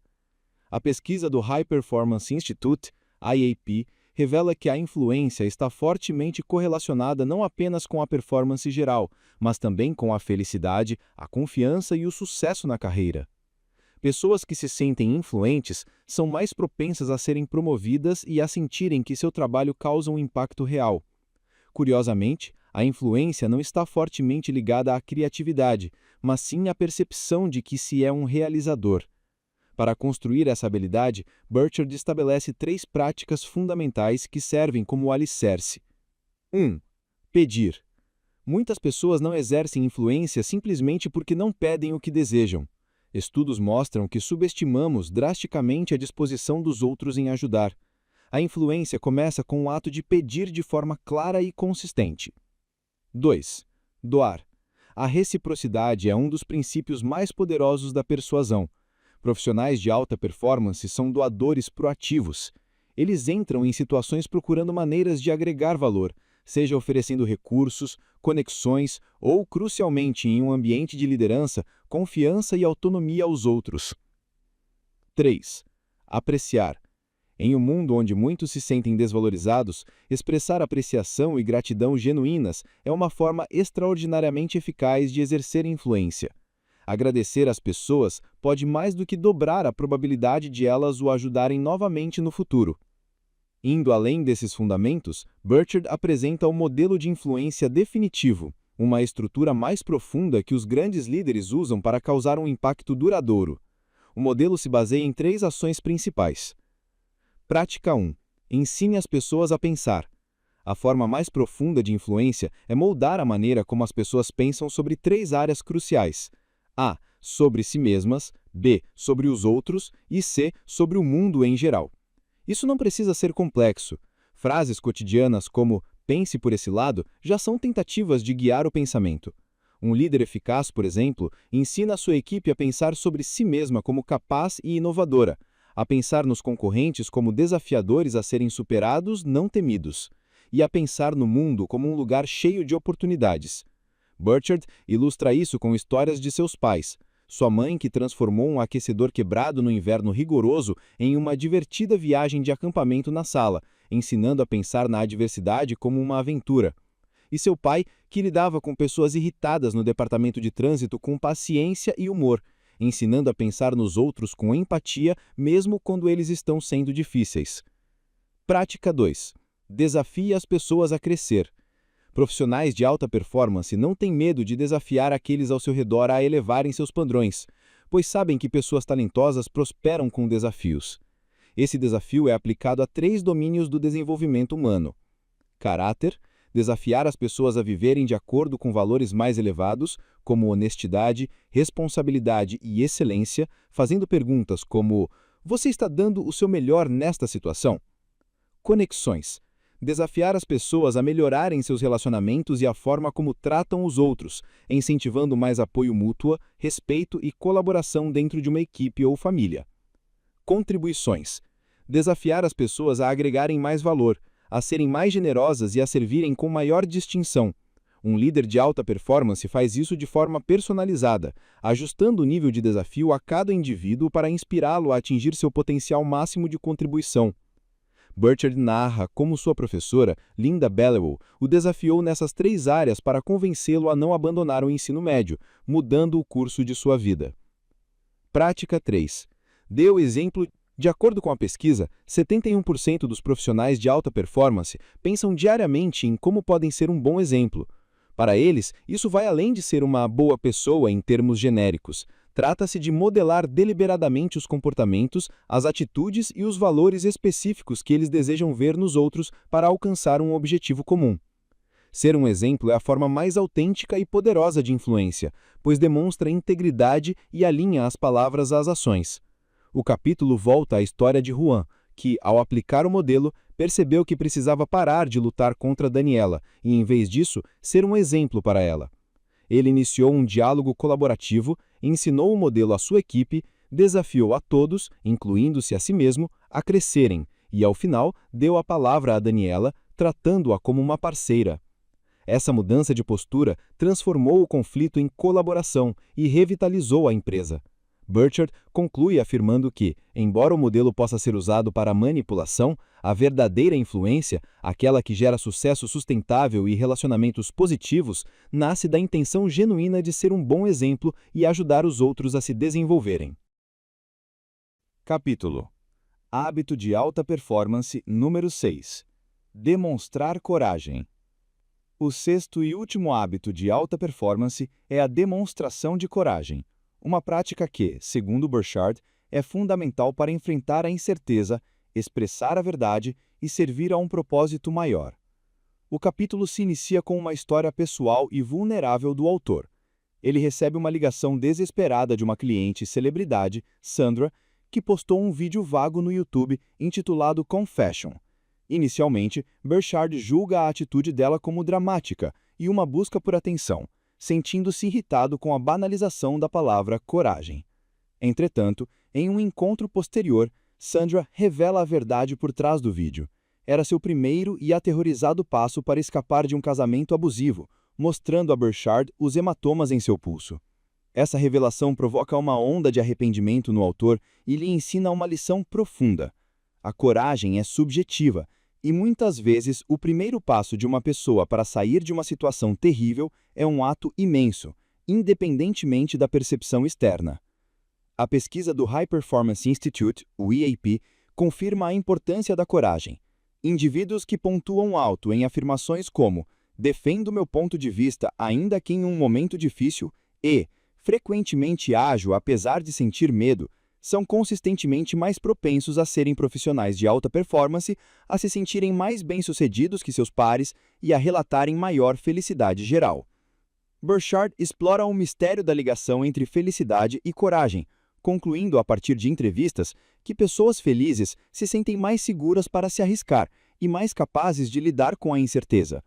A pesquisa do High Performance Institute, IAP, revela que a influência está fortemente correlacionada não apenas com a performance geral, mas também com a felicidade, a confiança e o sucesso na carreira. Pessoas que se sentem influentes são mais propensas a serem promovidas e a sentirem que seu trabalho causa um impacto real. Curiosamente, a influência não está fortemente ligada à criatividade, mas sim à percepção de que se é um realizador. Para construir essa habilidade, Burchard estabelece 3 práticas fundamentais que servem como alicerce. 1. Pedir. Muitas pessoas não exercem influência simplesmente porque não pedem o que desejam. Estudos mostram que subestimamos drasticamente a disposição dos outros em ajudar. A influência começa com o ato de pedir de forma clara e consistente. 2. Doar. A reciprocidade é um dos princípios mais poderosos da persuasão. Profissionais de alta performance são doadores proativos. Eles entram em situações procurando maneiras de agregar valor, seja oferecendo recursos, conexões ou, crucialmente em um ambiente de liderança, confiança e autonomia aos outros. 3. Apreciar. Em um mundo onde muitos se sentem desvalorizados, expressar apreciação e gratidão genuínas é uma forma extraordinariamente eficaz de exercer influência. Agradecer às pessoas pode mais do que dobrar a probabilidade de elas o ajudarem novamente no futuro. Indo além desses fundamentos, Burchard apresenta o modelo de influência definitivo, uma estrutura mais profunda que os grandes líderes usam para causar um impacto duradouro. O modelo se baseia em 3 ações principais. Prática 1. Ensine as pessoas a pensar. A forma mais profunda de influência é moldar a maneira como as pessoas pensam sobre 3 áreas cruciais. A. Sobre si mesmas, B. Sobre os outros e C. Sobre o mundo em geral. Isso não precisa ser complexo. Frases cotidianas como "pense por esse lado" já são tentativas de guiar o pensamento. Um líder eficaz, por exemplo, ensina a sua equipe a pensar sobre si mesma como capaz e inovadora, a pensar nos concorrentes como desafiadores a serem superados, não temidos, e a pensar no mundo como um lugar cheio de oportunidades. Burchard ilustra isso com histórias de seus pais. Sua mãe, que transformou um aquecedor quebrado no inverno rigoroso em uma divertida viagem de acampamento na sala, ensinando a pensar na adversidade como uma aventura. E seu pai, que lidava com pessoas irritadas no departamento de trânsito com paciência e humor, ensinando a pensar nos outros com empatia, mesmo quando eles estão sendo difíceis. Prática 2. Desafie as pessoas a crescer. Profissionais de alta performance não têm medo de desafiar aqueles ao seu redor a elevarem seus padrões, pois sabem que pessoas talentosas prosperam com desafios. Esse desafio é aplicado a 3 domínios do desenvolvimento humano: caráter, desafiar as pessoas a viverem de acordo com valores mais elevados, como honestidade, responsabilidade e excelência, fazendo perguntas como: "Você está dando o seu melhor nesta situação?" Conexões. Desafiar as pessoas a melhorarem seus relacionamentos e a forma como tratam os outros, incentivando mais apoio mútuo, respeito e colaboração dentro de uma equipe ou família. Contribuições. Desafiar as pessoas a agregarem mais valor, a serem mais generosas e a servirem com maior distinção. Um líder de alta performance faz isso de forma personalizada, ajustando o nível de desafio a cada indivíduo para inspirá-lo a atingir seu potencial máximo de contribuição. Burchard narra como sua professora, Linda Bellewell, o desafiou nessas 3 áreas para convencê-lo a não abandonar o ensino médio, mudando o curso de sua vida. Prática 3. Dê o exemplo. De acordo com a pesquisa, 71% dos profissionais de alta performance pensam diariamente em como podem ser um bom exemplo. Para eles, isso vai além de ser uma boa pessoa em termos genéricos. Trata-se de modelar deliberadamente os comportamentos, as atitudes e os valores específicos que eles desejam ver nos outros para alcançar um objetivo comum. Ser um exemplo é a forma mais autêntica e poderosa de influência, pois demonstra integridade e alinha as palavras às ações. O capítulo volta à história de Juan, que, ao aplicar o modelo, percebeu que precisava parar de lutar contra Daniela e, em vez disso, ser um exemplo para ela. Ele iniciou um diálogo colaborativo, ensinou o modelo à sua equipe, desafiou a todos, incluindo-se a si mesmo, a crescerem e, ao final, deu a palavra a Daniela, tratando-a como uma parceira. Essa mudança de postura transformou o conflito em colaboração e revitalizou a empresa. Burchard conclui afirmando que, embora o modelo possa ser usado para manipulação, a verdadeira influência, aquela que gera sucesso sustentável e relacionamentos positivos, nasce da intenção genuína de ser um bom exemplo e ajudar os outros a se desenvolverem. Capítulo: Hábito de alta performance número 6. Demonstrar coragem. O 6º e último hábito de alta performance é a demonstração de coragem. Uma prática que, segundo Burchard, é fundamental para enfrentar a incerteza, expressar a verdade e servir a um propósito maior. O capítulo se inicia com uma história pessoal e vulnerável do autor. Ele recebe uma ligação desesperada de uma cliente celebridade, Sandra, que postou um vídeo vago no YouTube intitulado Confession. Inicialmente, Burchard julga a atitude dela como dramática e uma busca por atenção, sentindo-se irritado com a banalização da palavra coragem. Entretanto, em um encontro posterior, Sandra revela a verdade por trás do vídeo. Era seu primeiro e aterrorizado passo para escapar de um casamento abusivo, mostrando a Burchard os hematomas em seu pulso. Essa revelação provoca uma onda de arrependimento no autor e lhe ensina uma lição profunda. A coragem é subjetiva, e muitas vezes o primeiro passo de uma pessoa para sair de uma situação terrível é um ato imenso, independentemente da percepção externa. A pesquisa do High Performance Institute, o EAP, confirma a importância da coragem. Indivíduos que pontuam alto em afirmações como "defendo meu ponto de vista ainda que em um momento difícil" e "frequentemente ajo apesar de sentir medo", são consistentemente mais propensos a serem profissionais de alta performance, a se sentirem mais bem-sucedidos que seus pares e a relatarem maior felicidade geral. Burchard explora o mistério da ligação entre felicidade e coragem, concluindo a partir de entrevistas que pessoas felizes se sentem mais seguras para se arriscar e mais capazes de lidar com a incerteza.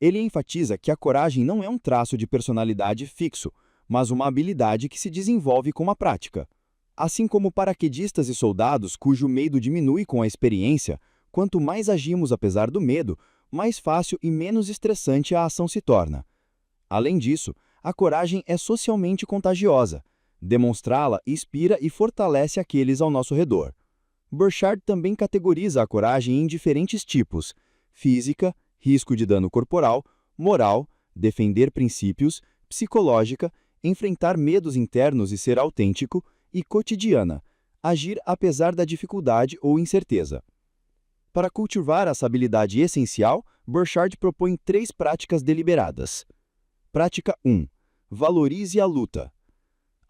Ele enfatiza que a coragem não é um traço de personalidade fixo, mas uma habilidade que se desenvolve com a prática. Assim como paraquedistas e soldados cujo medo diminui com a experiência, quanto mais agimos apesar do medo, mais fácil e menos estressante a ação se torna. Além disso, a coragem é socialmente contagiosa. Demonstrá-la inspira e fortalece aqueles ao nosso redor. Burchard também categoriza a coragem em diferentes tipos: física, risco de dano corporal; moral, defender princípios; psicológica, enfrentar medos internos e ser autêntico; e cotidiana, agir apesar da dificuldade ou incerteza. Para cultivar essa habilidade essencial, Burchard propõe 3 práticas deliberadas. Prática 1. Valorize a luta.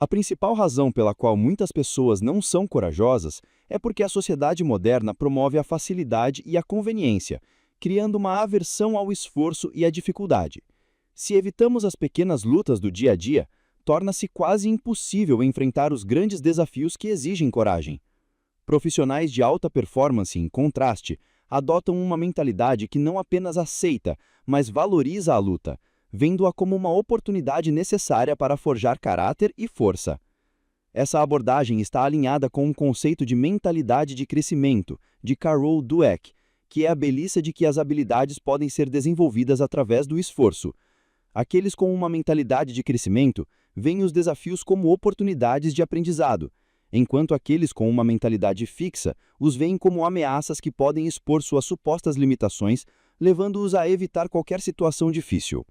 A principal razão pela qual muitas pessoas não são corajosas é porque a sociedade moderna promove a facilidade e a conveniência, criando uma aversão ao esforço e à dificuldade. Se evitamos as pequenas lutas do dia a dia, torna-se quase impossível enfrentar os grandes desafios que exigem coragem. Profissionais de alta performance, em contraste, adotam uma mentalidade que não apenas aceita, mas valoriza a luta, vendo-a como uma oportunidade necessária para forjar caráter e força. Essa abordagem está alinhada com um conceito de mentalidade de crescimento, de Carol Dweck, que é a beleza de que as habilidades podem ser desenvolvidas através do esforço. Aqueles com uma mentalidade de crescimento veem os desafios como oportunidades de aprendizado, enquanto aqueles com uma mentalidade fixa os veem como ameaças que podem expor suas supostas limitações, levando-os a evitar qualquer situação difícil.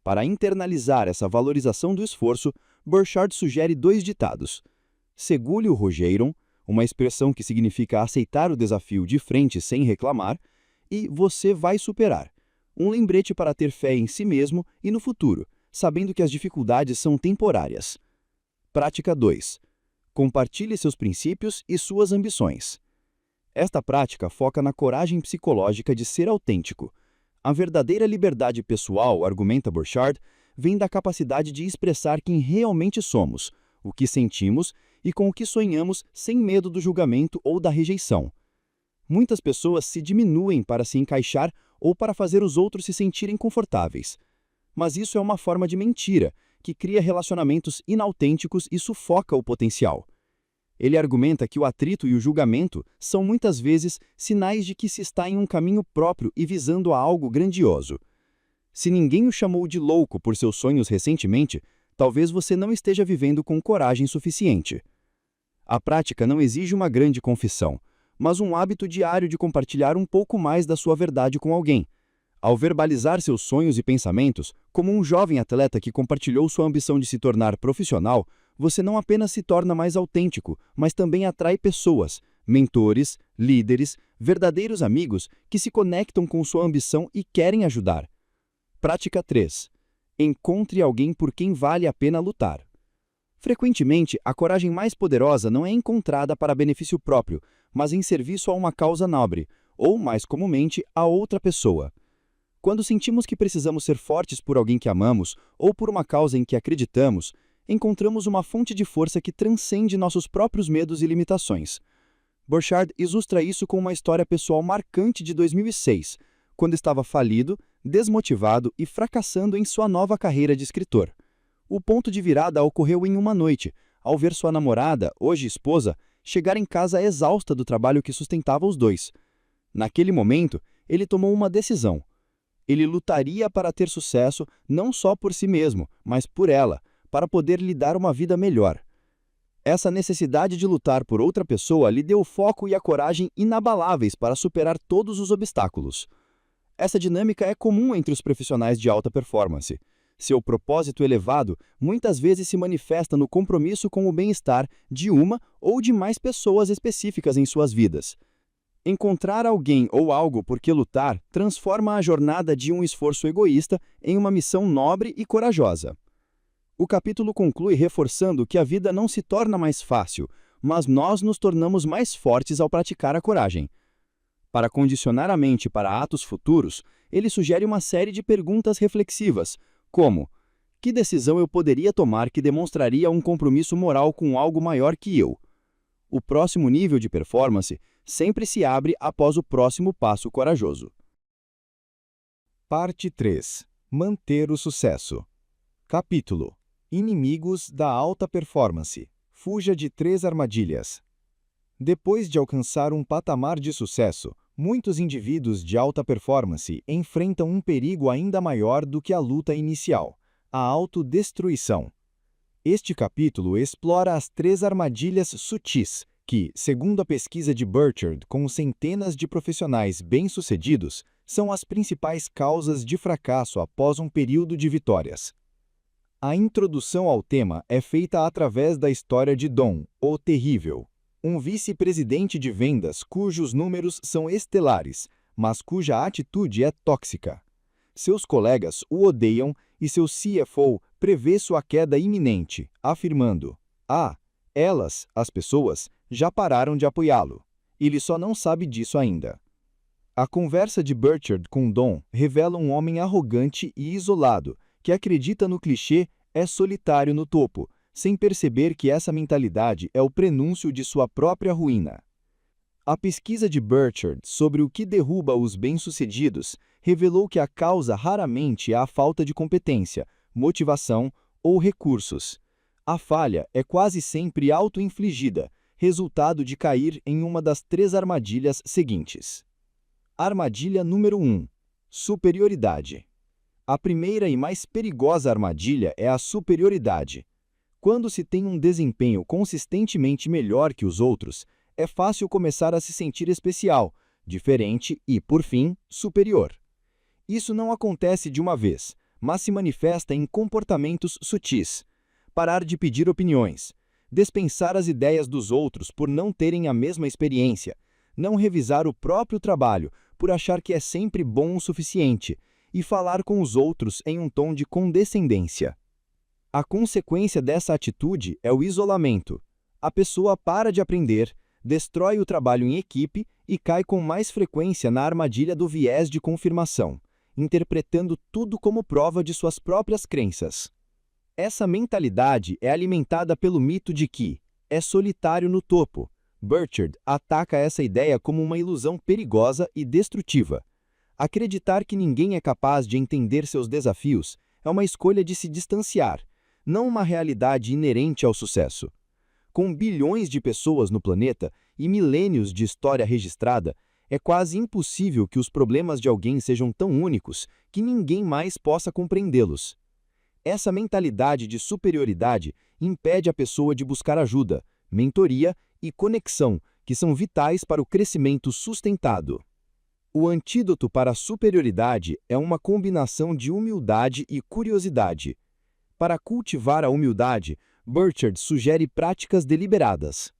Para internalizar essa valorização do esforço, Burchard sugere 2 ditados. Segule o rogeiron, uma expressão que significa aceitar o desafio de frente sem reclamar, e você vai superar, um lembrete para ter fé em si mesmo e no futuro, sabendo que as dificuldades são temporárias. Prática 2. Compartilhe seus princípios e suas ambições. Esta prática foca na coragem psicológica de ser autêntico. A verdadeira liberdade pessoal, argumenta Burchard, vem da capacidade de expressar quem realmente somos, o que sentimos e com o que sonhamos sem medo do julgamento ou da rejeição. Muitas pessoas se diminuem para se encaixar ou para fazer os outros se sentirem confortáveis. Mas isso é uma forma de mentira, que cria relacionamentos inautênticos e sufoca o potencial. Ele argumenta que o atrito e o julgamento são muitas vezes sinais de que se está em um caminho próprio e visando a algo grandioso. Se ninguém o chamou de louco por seus sonhos recentemente, talvez você não esteja vivendo com coragem suficiente. A prática não exige uma grande confissão, mas um hábito diário de compartilhar um pouco mais da sua verdade com alguém. Ao verbalizar seus sonhos e pensamentos, como um jovem atleta que compartilhou sua ambição de se tornar profissional, você não apenas se torna mais autêntico, mas também atrai pessoas, mentores, líderes, verdadeiros amigos que se conectam com sua ambição e querem ajudar. Prática 3. Encontre alguém por quem vale a pena lutar. Frequentemente, a coragem mais poderosa não é encontrada para benefício próprio, mas em serviço a uma causa nobre, ou, mais comumente, a outra pessoa. Quando sentimos que precisamos ser fortes por alguém que amamos ou por uma causa em que acreditamos, encontramos uma fonte de força que transcende nossos próprios medos e limitações. Burchard ilustra isso com uma história pessoal marcante de 2006, quando estava falido, desmotivado e fracassando em sua nova carreira de escritor. O ponto de virada ocorreu em uma noite, ao ver sua namorada, hoje esposa, chegar em casa exausta do trabalho que sustentava os dois. Naquele momento, ele tomou uma decisão. Ele lutaria para ter sucesso não só por si mesmo, mas por ela, para poder lhe dar uma vida melhor. Essa necessidade de lutar por outra pessoa lhe deu o foco e a coragem inabaláveis para superar todos os obstáculos. Essa dinâmica é comum entre os profissionais de alta performance. Seu propósito elevado muitas vezes se manifesta no compromisso com o bem-estar de uma ou de mais pessoas específicas em suas vidas. Encontrar alguém ou algo por que lutar transforma a jornada de um esforço egoísta em uma missão nobre e corajosa. O capítulo conclui reforçando que a vida não se torna mais fácil, mas nós nos tornamos mais fortes ao praticar a coragem. Para condicionar a mente para atos futuros, ele sugere uma série de perguntas reflexivas, como: que decisão eu poderia tomar que demonstraria um compromisso moral com algo maior que eu? O próximo nível de performance sempre se abre após o próximo passo corajoso. Parte 3. Manter o sucesso. Capítulo: Inimigos da alta performance. Fuja de 3 armadilhas. Depois de alcançar um patamar de sucesso, muitos indivíduos de alta performance enfrentam um perigo ainda maior do que a luta inicial: a autodestruição. Este capítulo explora as 3 armadilhas sutis que, segundo a pesquisa de Burchard com centenas de profissionais bem-sucedidos, são as principais causas de fracasso após um período de vitórias. A introdução ao tema é feita através da história de Don, o Terrível, um vice-presidente de vendas cujos números são estelares, mas cuja atitude é tóxica. Seus colegas o odeiam e seu CFO prevê sua queda iminente, afirmando: elas, as pessoas, já pararam de apoiá-lo. Ele só não sabe disso ainda. A conversa de Burchard com Don revela um homem arrogante e isolado, que acredita no clichê "é solitário no topo", sem perceber que essa mentalidade é o prenúncio de sua própria ruína. A pesquisa de Burchard sobre o que derruba os bem-sucedidos revelou que a causa raramente é a falta de competência, motivação ou recursos. A falha é quase sempre auto-infligida, resultado de cair em uma das 3 armadilhas seguintes. Armadilha número 1. Superioridade. A primeira e mais perigosa armadilha é a superioridade. Quando se tem um desempenho consistentemente melhor que os outros, é fácil começar a se sentir especial, diferente e, por fim, superior. Isso não acontece de uma vez, mas se manifesta em comportamentos sutis. Parar de pedir opiniões, dispensar as ideias dos outros por não terem a mesma experiência, não revisar o próprio trabalho por achar que é sempre bom o suficiente e falar com os outros em um tom de condescendência. A consequência dessa atitude é o isolamento. A pessoa para de aprender, destrói o trabalho em equipe e cai com mais frequência na armadilha do viés de confirmação, interpretando tudo como prova de suas próprias crenças. Essa mentalidade é alimentada pelo mito de que é solitário no topo. Burchard ataca essa ideia como uma ilusão perigosa e destrutiva. Acreditar que ninguém é capaz de entender seus desafios é uma escolha de se distanciar, não uma realidade inerente ao sucesso. Com bilhões de pessoas no planeta e milênios de história registrada, é quase impossível que os problemas de alguém sejam tão únicos que ninguém mais possa compreendê-los. Essa mentalidade de superioridade impede a pessoa de buscar ajuda, mentoria e conexão, que são vitais para o crescimento sustentado. O antídoto para a superioridade é uma combinação de humildade e curiosidade. Para cultivar a humildade, Burchard sugere práticas deliberadas.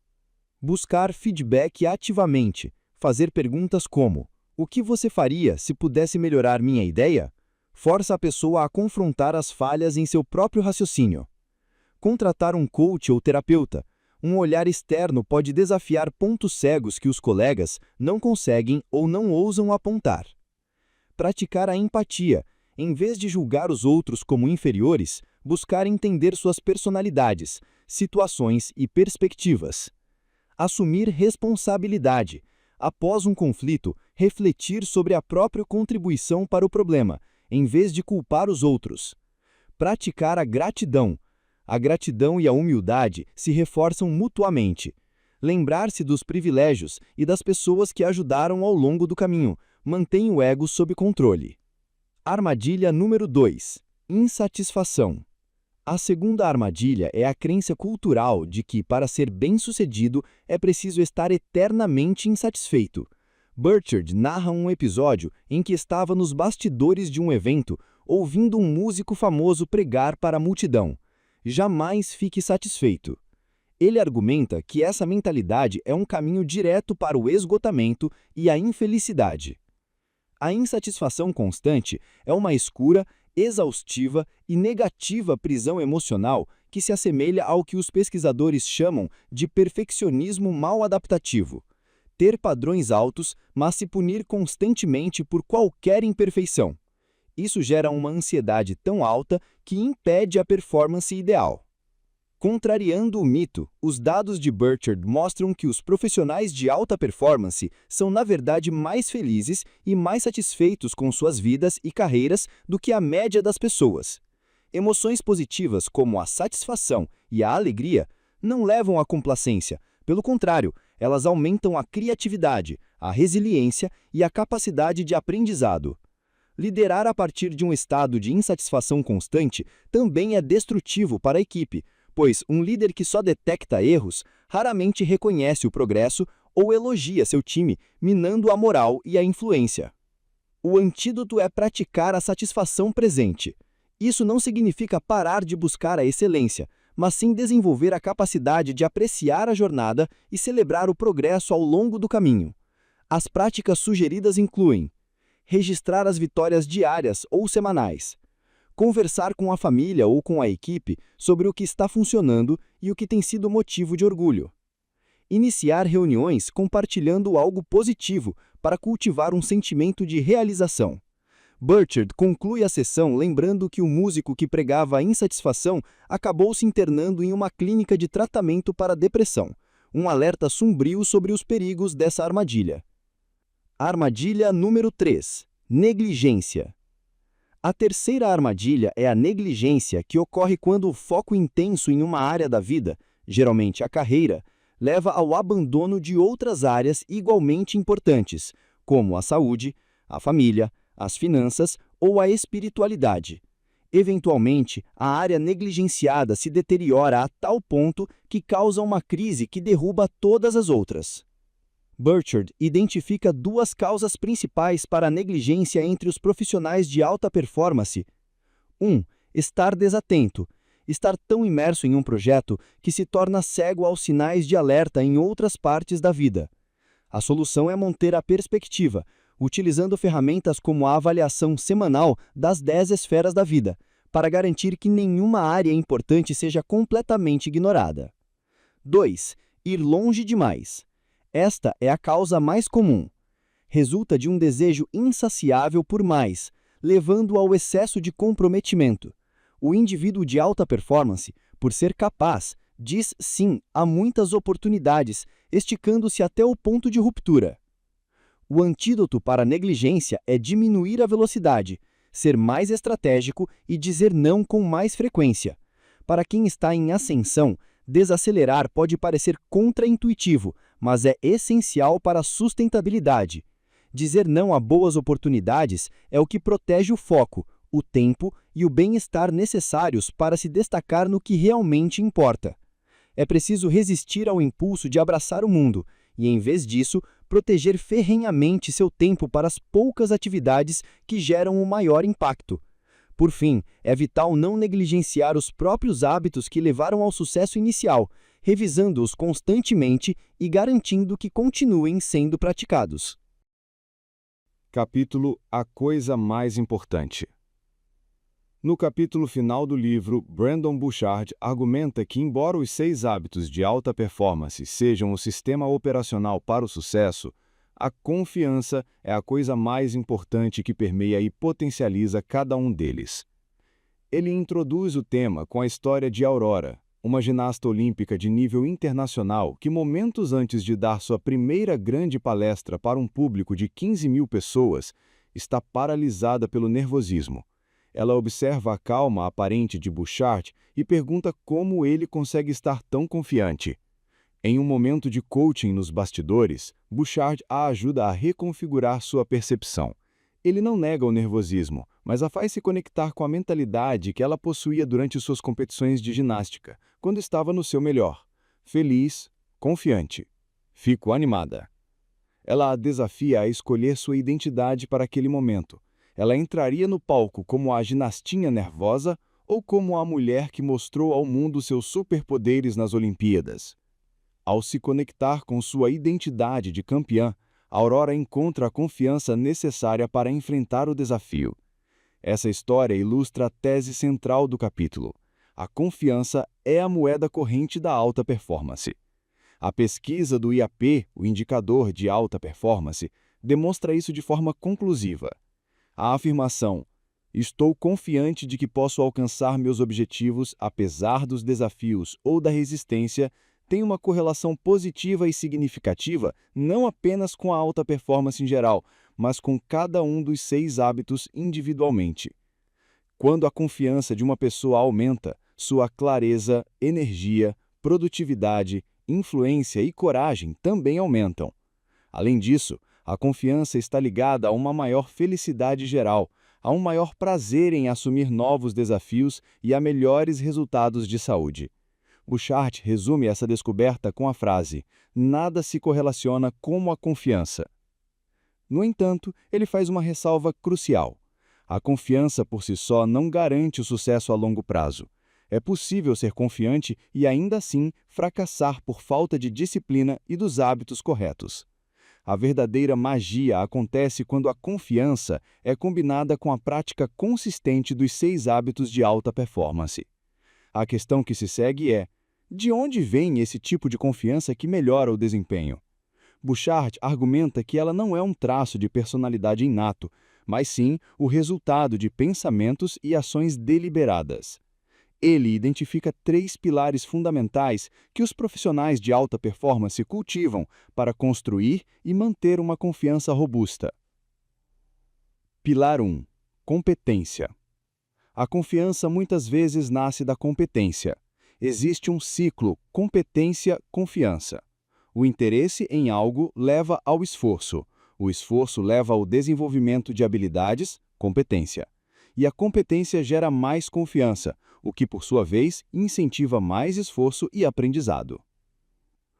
Buscar feedback ativamente, fazer perguntas como: o que você faria se pudesse melhorar minha ideia? Força a pessoa a confrontar as falhas em seu próprio raciocínio. Contratar um coach ou terapeuta. Um olhar externo pode desafiar pontos cegos que os colegas não conseguem ou não ousam apontar. Praticar a empatia. Em vez de julgar os outros como inferiores, buscar entender suas personalidades, situações e perspectivas. Assumir responsabilidade. Após um conflito, refletir sobre a própria contribuição para o problema, em vez de culpar os outros. Praticar a gratidão. A gratidão e a humildade se reforçam mutuamente. Lembrar-se dos privilégios e das pessoas que ajudaram ao longo do caminho mantém o ego sob controle. Armadilha número 2. Insatisfação. A segunda armadilha é a crença cultural de que, para ser bem-sucedido, é preciso estar eternamente insatisfeito. Burchard narra um episódio em que estava nos bastidores de um evento, ouvindo um músico famoso pregar para a multidão. Jamais fique satisfeito. Ele argumenta que essa mentalidade é um caminho direto para o esgotamento e a infelicidade. A insatisfação constante é uma escura, exaustiva e negativa prisão emocional que se assemelha ao que os pesquisadores chamam de perfeccionismo mal adaptativo. Ter padrões altos, mas se punir constantemente por qualquer imperfeição. Isso gera uma ansiedade tão alta que impede a performance ideal. Contrariando o mito, os dados de Burchard mostram que os profissionais de alta performance são, na verdade, mais felizes e mais satisfeitos com suas vidas e carreiras do que a média das pessoas. Emoções positivas como a satisfação e a alegria não levam à complacência, pelo contrário, elas aumentam a criatividade, a resiliência e a capacidade de aprendizado. Liderar a partir de um estado de insatisfação constante também é destrutivo para a equipe, pois um líder que só detecta erros raramente reconhece o progresso ou elogia seu time, minando a moral e a influência. O antídoto é praticar a satisfação presente. Isso não significa parar de buscar a excelência, mas sim desenvolver a capacidade de apreciar a jornada e celebrar o progresso ao longo do caminho. As práticas sugeridas incluem registrar as vitórias diárias ou semanais, conversar com a família ou com a equipe sobre o que está funcionando e o que tem sido motivo de orgulho. Iniciar reuniões compartilhando algo positivo para cultivar um sentimento de realização. Burchard conclui a sessão lembrando que o músico que pregava a insatisfação acabou se internando em uma clínica de tratamento para depressão, um alerta sombrio sobre os perigos dessa armadilha. Armadilha número 3. Negligência. A terceira armadilha é a negligência, que ocorre quando o foco intenso em uma área da vida, geralmente a carreira, leva ao abandono de outras áreas igualmente importantes, como a saúde, a família, as finanças ou a espiritualidade. Eventualmente, a área negligenciada se deteriora a tal ponto que causa uma crise que derruba todas as outras. Burchard identifica duas causas principais para a negligência entre os profissionais de alta performance. 1. Estar desatento. Estar tão imerso em um projeto que se torna cego aos sinais de alerta em outras partes da vida. A solução é manter a perspectiva, utilizando ferramentas como a avaliação semanal das 10 esferas da vida, para garantir que nenhuma área importante seja completamente ignorada. 2. Ir longe demais. Esta é a causa mais comum. Resulta de um desejo insaciável por mais, levando ao excesso de comprometimento. O indivíduo de alta performance, por ser capaz, diz sim a muitas oportunidades, esticando-se até o ponto de ruptura. O antídoto para a negligência é diminuir a velocidade, ser mais estratégico e dizer não com mais frequência. Para quem está em ascensão, desacelerar pode parecer contraintuitivo, mas é essencial para a sustentabilidade. Dizer não a boas oportunidades é o que protege o foco, o tempo e o bem-estar necessários para se destacar no que realmente importa. É preciso resistir ao impulso de abraçar o mundo e, em vez disso, proteger ferrenhamente seu tempo para as poucas atividades que geram o maior impacto. Por fim, é vital não negligenciar os próprios hábitos que levaram ao sucesso inicial, revisando-os constantemente e garantindo que continuem sendo praticados. Capítulo A Coisa Mais Importante. No capítulo final do livro, Brandon Burchard argumenta que, embora os 6 hábitos de alta performance sejam o sistema operacional para o sucesso, A confiança é a coisa mais importante que permeia e potencializa cada um deles. Ele introduz o tema com a história de Aurora, uma ginasta olímpica de nível internacional que, momentos antes de dar sua primeira grande palestra para um público de 15.000 pessoas, está paralisada pelo nervosismo. Ela observa a calma aparente de Bouchard e pergunta como ele consegue estar tão confiante. Em um momento de coaching nos bastidores, Bouchard a ajuda a reconfigurar sua percepção. Ele não nega o nervosismo, mas a faz se conectar com a mentalidade que ela possuía durante suas competições de ginástica, quando estava no seu melhor. Feliz, confiante. Fico animada. Ela a desafia a escolher sua identidade para aquele momento. Ela entraria no palco como a ginastinha nervosa ou como a mulher que mostrou ao mundo seus superpoderes nas Olimpíadas. Ao se conectar com sua identidade de campeã, Aurora encontra a confiança necessária para enfrentar o desafio. Essa história ilustra a tese central do capítulo. A confiança é a moeda corrente da alta performance. A pesquisa do IAP, o Indicador de Alta Performance, demonstra isso de forma conclusiva. A afirmação "estou confiante de que posso alcançar meus objetivos apesar dos desafios ou da resistência" tem uma correlação positiva e significativa não apenas com a alta performance em geral, mas com cada um dos 6 hábitos individualmente. Quando a confiança de uma pessoa aumenta, sua clareza, energia, produtividade, influência e coragem também aumentam. Além disso, a confiança está ligada a uma maior felicidade geral, a um maior prazer em assumir novos desafios e a melhores resultados de saúde. Bouchard resume essa descoberta com a frase: "Nada se correlaciona como a confiança." No entanto, ele faz uma ressalva crucial. A confiança por si só não garante o sucesso a longo prazo. É possível ser confiante e ainda assim fracassar por falta de disciplina e dos hábitos corretos. A verdadeira magia acontece quando a confiança é combinada com a prática consistente dos 6 hábitos de alta performance. A questão que se segue é: de onde vem esse tipo de confiança que melhora o desempenho? Bouchard argumenta que ela não é um traço de personalidade inato, mas sim o resultado de pensamentos e ações deliberadas. Ele identifica 3 pilares fundamentais que os profissionais de alta performance cultivam para construir e manter uma confiança robusta. Pilar 1. Competência. A confiança muitas vezes nasce da competência. Existe um ciclo competência-confiança. O interesse em algo leva ao esforço. O esforço leva ao desenvolvimento de habilidades, competência. E a competência gera mais confiança, o que, por sua vez, incentiva mais esforço e aprendizado.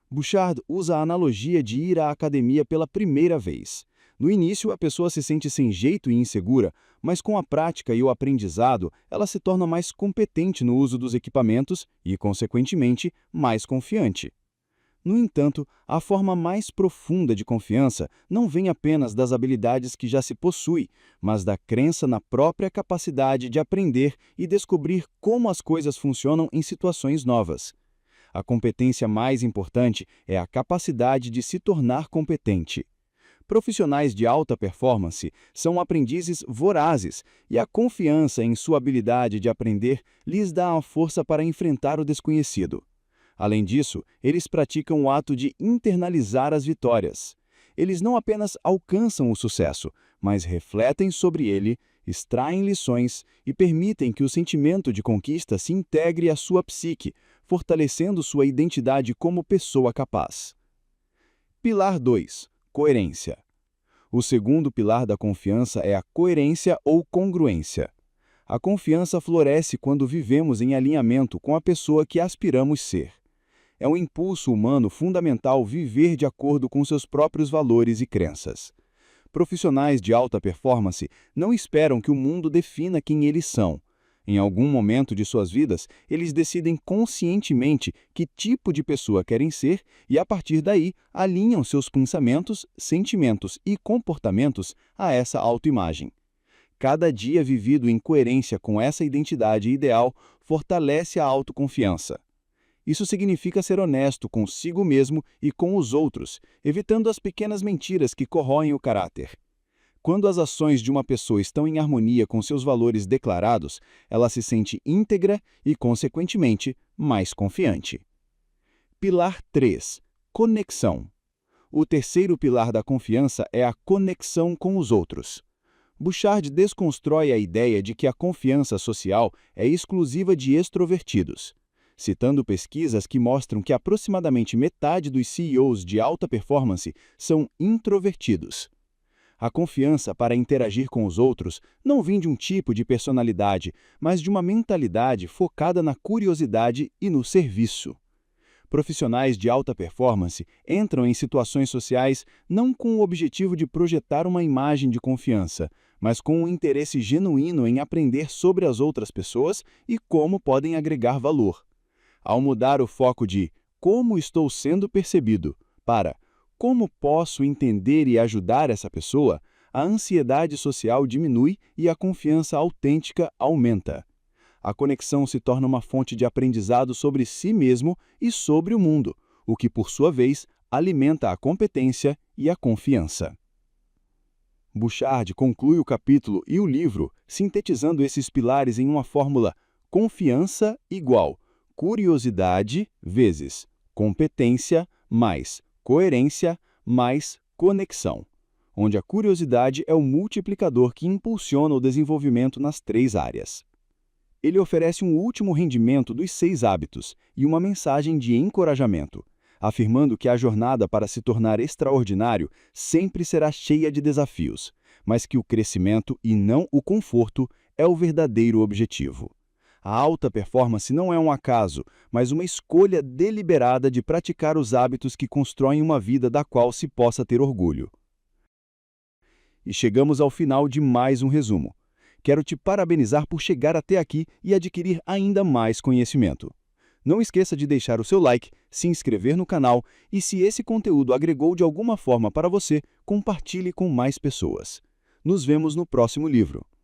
Bouchard usa a analogia de ir à academia pela primeira vez. No início, a pessoa se sente sem jeito e insegura, mas com a prática e o aprendizado, ela se torna mais competente no uso dos equipamentos e, consequentemente, mais confiante. No entanto, a forma mais profunda de confiança não vem apenas das habilidades que já se possui, mas da crença na própria capacidade de aprender e descobrir como as coisas funcionam em situações novas. A competência mais importante é a capacidade de se tornar competente. Profissionais de alta performance são aprendizes vorazes e a confiança em sua habilidade de aprender lhes dá a força para enfrentar o desconhecido. Além disso, eles praticam o ato de internalizar as vitórias. Eles não apenas alcançam o sucesso, mas refletem sobre ele, extraem lições e permitem que o sentimento de conquista se integre à sua psique, fortalecendo sua identidade como pessoa capaz. Pilar 2. Coerência. O segundo pilar da confiança é a coerência ou congruência. A confiança floresce quando vivemos em alinhamento com a pessoa que aspiramos ser. É um impulso humano fundamental viver de acordo com seus próprios valores e crenças. Profissionais de alta performance não esperam que o mundo defina quem eles são. Em algum momento de suas vidas, eles decidem conscientemente que tipo de pessoa querem ser e, a partir daí, alinham seus pensamentos, sentimentos e comportamentos a essa autoimagem. Cada dia vivido em coerência com essa identidade ideal fortalece a autoconfiança. Isso significa ser honesto consigo mesmo e com os outros, evitando as pequenas mentiras que corroem o caráter. Quando as ações de uma pessoa estão em harmonia com seus valores declarados, ela se sente íntegra e, consequentemente, mais confiante. Pilar 3. Conexão. O terceiro pilar da confiança é a conexão com os outros. Bouchard desconstrói a ideia de que a confiança social é exclusiva de extrovertidos, citando pesquisas que mostram que aproximadamente metade dos CEOs de alta performance são introvertidos. A confiança para interagir com os outros não vem de um tipo de personalidade, mas de uma mentalidade focada na curiosidade e no serviço. Profissionais de alta performance entram em situações sociais não com o objetivo de projetar uma imagem de confiança, mas com um interesse genuíno em aprender sobre as outras pessoas e como podem agregar valor. Ao mudar o foco de como estou sendo percebido para como posso entender e ajudar essa pessoa, a ansiedade social diminui e a confiança autêntica aumenta. A conexão se torna uma fonte de aprendizado sobre si mesmo e sobre o mundo, o que, por sua vez, alimenta a competência e a confiança. Bouchard conclui o capítulo e o livro sintetizando esses pilares em uma fórmula: confiança igual curiosidade vezes competência mais coerência mais conexão, onde a curiosidade é o multiplicador que impulsiona o desenvolvimento nas 3 áreas. Ele oferece um último rendimento dos 6 hábitos e uma mensagem de encorajamento, afirmando que a jornada para se tornar extraordinário sempre será cheia de desafios, mas que o crescimento e não o conforto é o verdadeiro objetivo. A alta performance não é um acaso, mas uma escolha deliberada de praticar os hábitos que constroem uma vida da qual se possa ter orgulho. E chegamos ao final de mais um resumo. Quero te parabenizar por chegar até aqui e adquirir ainda mais conhecimento. Não esqueça de deixar o seu like, se inscrever no canal e, se esse conteúdo agregou de alguma forma para você, compartilhe com mais pessoas. Nos vemos no próximo livro.